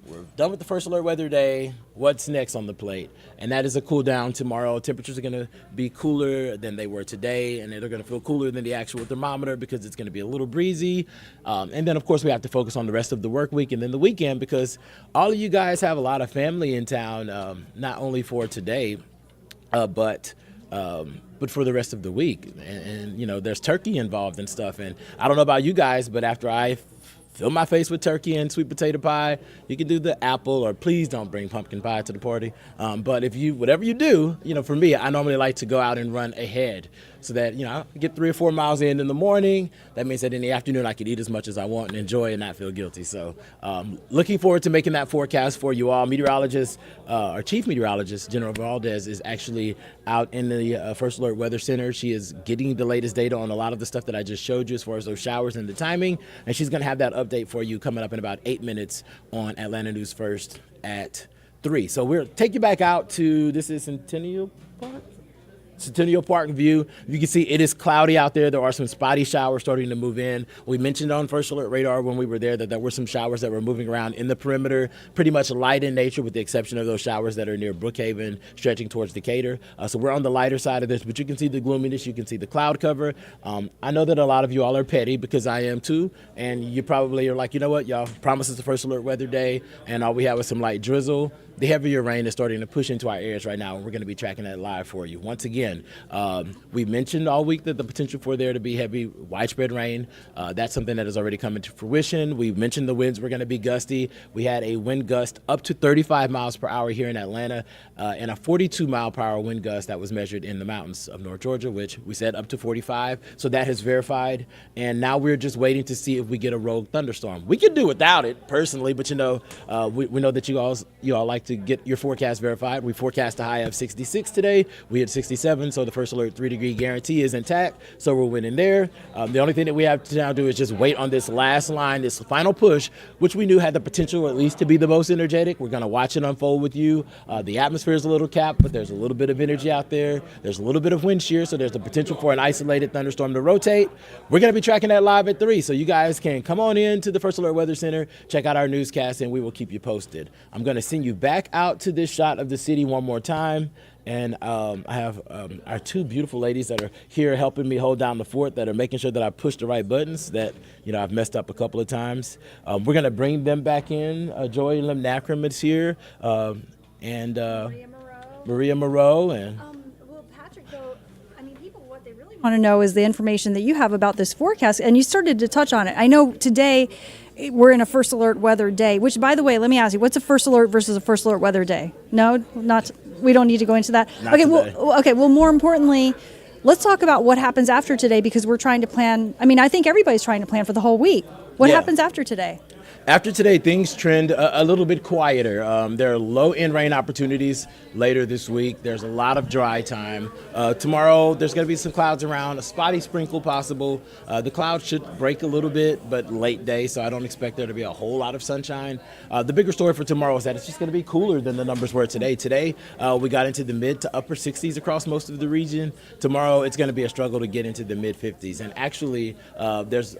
we're done with the first alert weather day. What's next on the plate? And that is a cool down tomorrow. Temperatures are going to be cooler than they were today, and they're going to feel cooler than the actual thermometer because it's going to be a little breezy. And then, of course, we have to focus on the rest of the work week and then the weekend because all of you guys have a lot of family in town, not only for today, but for the rest of the week. And, you know, there's turkey involved and stuff. And I don't know about you guys, but after I fill my face with turkey and sweet potato pie, you can do the apple, or please don't bring pumpkin pie to the party. But if you, whatever you do, you know, for me, I normally like to go out and run ahead so that, you know, I get 3 or 4 miles in the morning. That means that in the afternoon I can eat as much as I want and enjoy and not feel guilty. So looking forward to making that forecast for you all. Meteorologist, our chief meteorologist, General Valdez, is actually out in the First Alert Weather Center. She is getting the latest data on a lot of the stuff that I just showed you as far as those showers and the timing. And she's going to have that update for you coming up in about 8 minutes on Atlanta News First at 3. So we'll take you back out to, this is Centennial Park view. You can see it is cloudy out there. There are some spotty showers starting to move in. We mentioned on First Alert Radar when we were there that there were some showers that were moving around in the perimeter, pretty much light in nature with the exception of those showers that are near Brookhaven stretching towards Decatur. So we're on the lighter side of this, but you can see the gloominess. You can see the cloud cover. I know that a lot of you all are petty because I am too, and you probably are like, you know what, y'all promised us the First Alert Weather Day, and all we have is some light drizzle. The heavier rain is starting to push into our areas right now, and we're going to be tracking that live for you. Once again, we mentioned all week that the potential for there to be heavy, widespread rain. That's something that has already come into fruition. We mentioned the winds were going to be gusty. We had a wind gust up to 35 miles per hour here in Atlanta, and a 42-mile-per-hour wind gust that was measured in the mountains of North Georgia, which we said up to 45. So that has verified, and now we're just waiting to see if we get a rogue thunderstorm. We could do without it, personally, but you know, we know that you all like to get your forecast verified. We forecast a high of 66 today. We had 67, so the First Alert 3-degree guarantee is intact, so we're winning there. The only thing that we have to now do is just wait on this last line, this final push, which we knew had the potential at least to be the most energetic. We're going to watch it unfold with you. The atmosphere is a little capped, but there's a little bit of energy out there. There's a little bit of wind shear, so there's the potential for an isolated thunderstorm to rotate. We're going to be tracking that live at 3, so you guys can come on in to the First Alert Weather Center, check out our newscast, and we will keep you posted. I'm going to send you back out to this shot of the city one more time. And I have our 2 beautiful ladies that are here helping me hold down the fort, that are making sure that I push the right buttons, that, you know, I've messed up a couple of times. We're going to bring them back in. Joy Lim Nakram is here, and Maria Moreau. And
Well, Patrick, though, I mean, people, what they really want to know is the information that you have about this forecast, and you started to touch on it. I know today we're in a First Alert Weather Day, which, by the way, let me ask you, what's a First Alert versus a First Alert Weather Day? No, not. We don't need to go into that.
Not
okay.
today.
Well, more importantly, let's talk about what happens after today, because we're trying to plan. I mean, I think everybody's trying to plan for the whole week. What happens after today?
After today, things trend a little bit quieter. There are low-end rain opportunities later this week. There's a lot of dry time. Tomorrow, there's going to be some clouds around, a spotty sprinkle possible. The clouds should break a little bit, but late day, so I don't expect there to be a whole lot of sunshine. The bigger story for tomorrow is that it's just going to be cooler than the numbers were today. Today, we got into the mid to upper 60s across most of the region. Tomorrow, it's going to be a struggle to get into the mid 50s. And actually, there's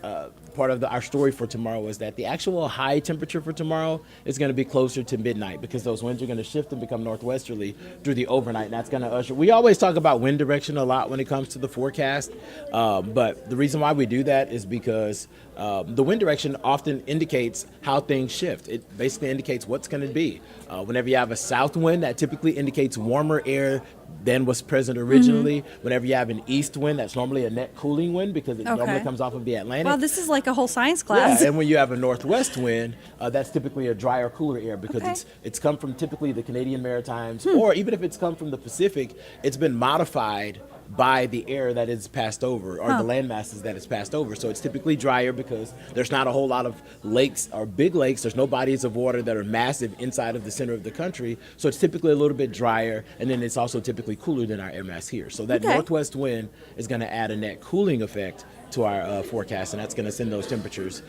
part of our story for tomorrow is that the actual high temperature for tomorrow is going to be closer to midnight because those winds are going to shift and become northwesterly through the overnight, and that's going to usher. We always talk about wind direction a lot when it comes to the forecast, but the reason why we do that is because the wind direction often indicates how things shift. It basically indicates what's going to be. Whenever you have a south wind, that typically indicates warmer air than was present originally. Whenever you have an east wind, that's normally a net cooling wind because it normally comes off of the Atlantic.
Wow, this is like a whole science class.
Yeah, and when you have a northwest wind, that's typically a drier, cooler air because it's come from typically the Canadian Maritimes, or even if it's come from the Pacific, it's been modified by the air that is passed over, or the land masses that is passed over. So it's typically drier because there's not a whole lot of lakes or big lakes. There's no bodies of water that are massive inside of the center of the country. So it's typically a little bit drier, and then it's also typically cooler than our air mass here. So that northwest wind is going to add a net cooling effect to our forecast, and that's going to send those temperatures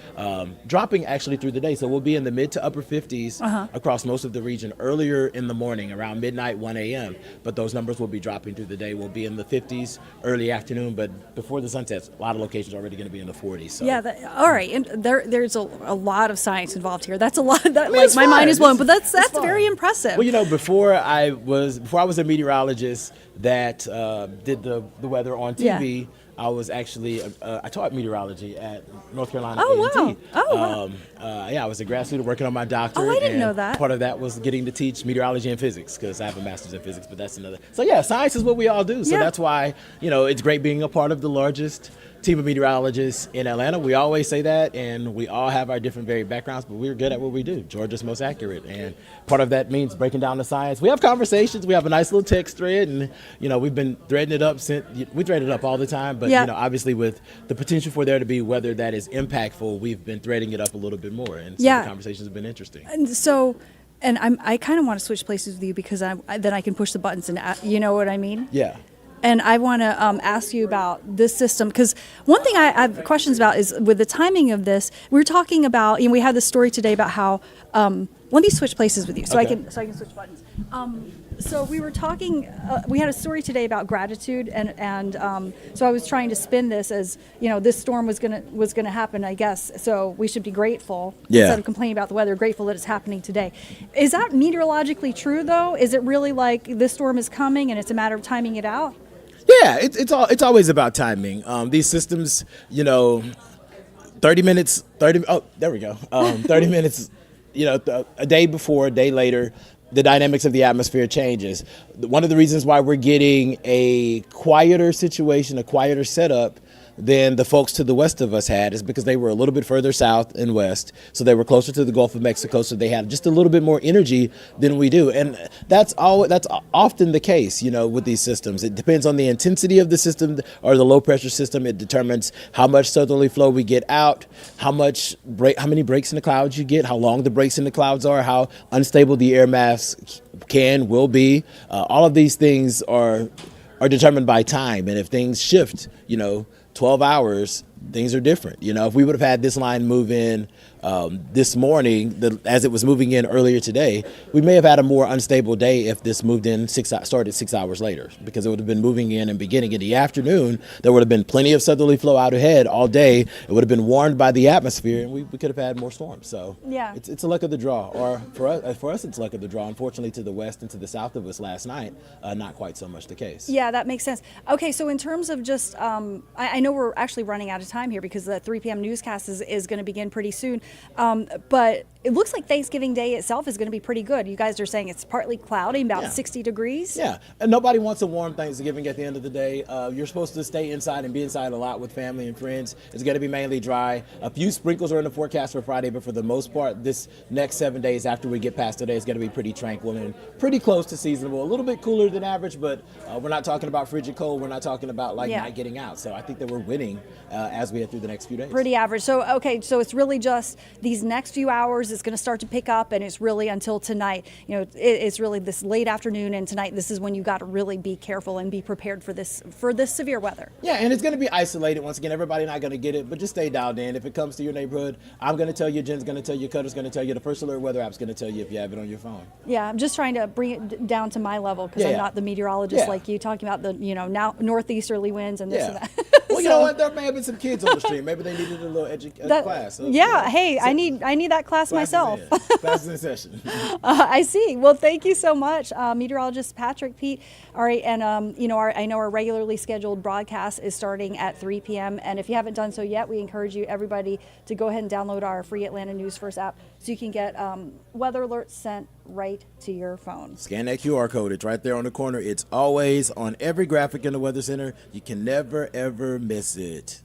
dropping actually through the day. So we'll be in the mid to upper 50s across most of the region earlier in the morning, around midnight, 1 a.m. But those numbers will be dropping through the day. We'll be in the 50s early afternoon, but before the sun sets, a lot of locations are already going to be in the 40s. So.
Yeah, all right. And there's a lot of science involved here. That's a lot. That, like my mind is blown, but that's very impressive.
Well, you know, before I was a meteorologist that did the weather on TV. Yeah. I was actually, I taught meteorology at North Carolina A&T. Wow. Yeah, I was a grad student working on my doctorate.
Oh, I didn't know that.
Part of that was getting to teach meteorology and physics because I have a master's in physics, but that's another. So yeah, science is what we all do. So that's why, you know, it's great being a part of the largest team of meteorologists in Atlanta. We always say that, and we all have our different varied backgrounds, but we're good at what we do. Georgia's most accurate, and part of that means breaking down the science. We have conversations. We have a nice little text thread, and you know we've been threading it up since we thread it up all the time. But you know, obviously with the potential for there to be weather that is impactful, we've been threading it up a little bit more, and so the conversations have been interesting.
And so. And I kind of want to switch places with you because then I can push the buttons and you know what I mean?
Yeah.
And I want to ask you about this system because one thing I have questions about is with the timing of this. We're talking about, you know, we had this story today about how. Let me switch places with you so I can switch buttons. So we were talking. We had a story today about gratitude, and so I was trying to spin this as you know this storm was gonna happen. I guess so. We should be grateful instead of complaining about the weather. Grateful that it's happening today. Is that meteorologically true though? Is it really like this storm is coming and it's a matter of timing it out?
Yeah, it's always about timing. These systems, you know, 30 minutes. Oh, there we go. 30 minutes. You know, a day before, a day later, the dynamics of the atmosphere changes. One of the reasons why we're getting a quieter situation, a quieter setup than the folks to the west of us had is because they were a little bit further south and west. So they were closer to the Gulf of Mexico. So they had just a little bit more energy than we do. And that's often the case, you know, with these systems. It depends on the intensity of the system or the low pressure system. It determines how much southerly flow we get out, how many breaks in the clouds you get, how long the breaks in the clouds are, how unstable the air mass will be. All of these things are determined by time. And if things shift, you know, 12 hours, things are different. You know, if we would have had this line move in this morning, as it was moving in earlier today, we may have had a more unstable day if this moved in started 6 hours later, because it would have been moving in and beginning in the afternoon. There would have been plenty of southerly flow out ahead all day. It would have been warmed by the atmosphere, and we could have had more storms. So it's a luck of the draw, or for us, it's luck of the draw. Unfortunately, to the west and to the south of us last night, not quite so much the case.
Yeah, that makes sense. Okay, so in terms of just, I know we're actually running out of time here because the 3 p.m. newscast is going to begin pretty soon. But it looks like Thanksgiving Day itself is going to be pretty good. You guys are saying it's partly cloudy, about 60 degrees.
Yeah, and nobody wants a warm Thanksgiving at the end of the day. You're supposed to stay inside and be inside a lot with family and friends. It's going to be mainly dry. A few sprinkles are in the forecast for Friday, but for the most part, this next 7 days after we get past today is going to be pretty tranquil and pretty close to seasonable. A little bit cooler than average, but we're not talking about frigid cold. We're not talking about not getting out. So I think that we're winning as we head through the next few days.
Pretty average. So, okay, so it's really just these next few hours it's going to start to pick up, and it's really until tonight. You know, it's really this late afternoon and tonight. This is when you got to really be careful and be prepared for this severe weather.
Yeah, and it's going to be isolated. Once again, everybody not going to get it, but just stay dialed in. If it comes to your neighborhood, I'm going to tell you, Jen's going to tell you, Cutter's going to tell you, the First Alert Weather App's going to tell you if you have it on your phone.
Yeah, I'm just trying to bring it down to my level because I'm not the meteorologist like you, talking about the now northeasterly winds and this and that.
Well, you know what? There may have been some kids on the stream. Maybe they needed a little class. So,
yeah. Hey, I need that class myself.
Classes in session.
I see. Well, thank you so much, meteorologist Patrick, Pete. All right, and I know our regularly scheduled broadcast is starting at 3 p.m. And if you haven't done so yet, we encourage you, everybody, to go ahead and download our free Atlanta News First app so you can get weather alerts sent right to your phone.
Scan that QR code. It's right there on the corner. It's always on every graphic in the Weather Center. You can never, ever miss it.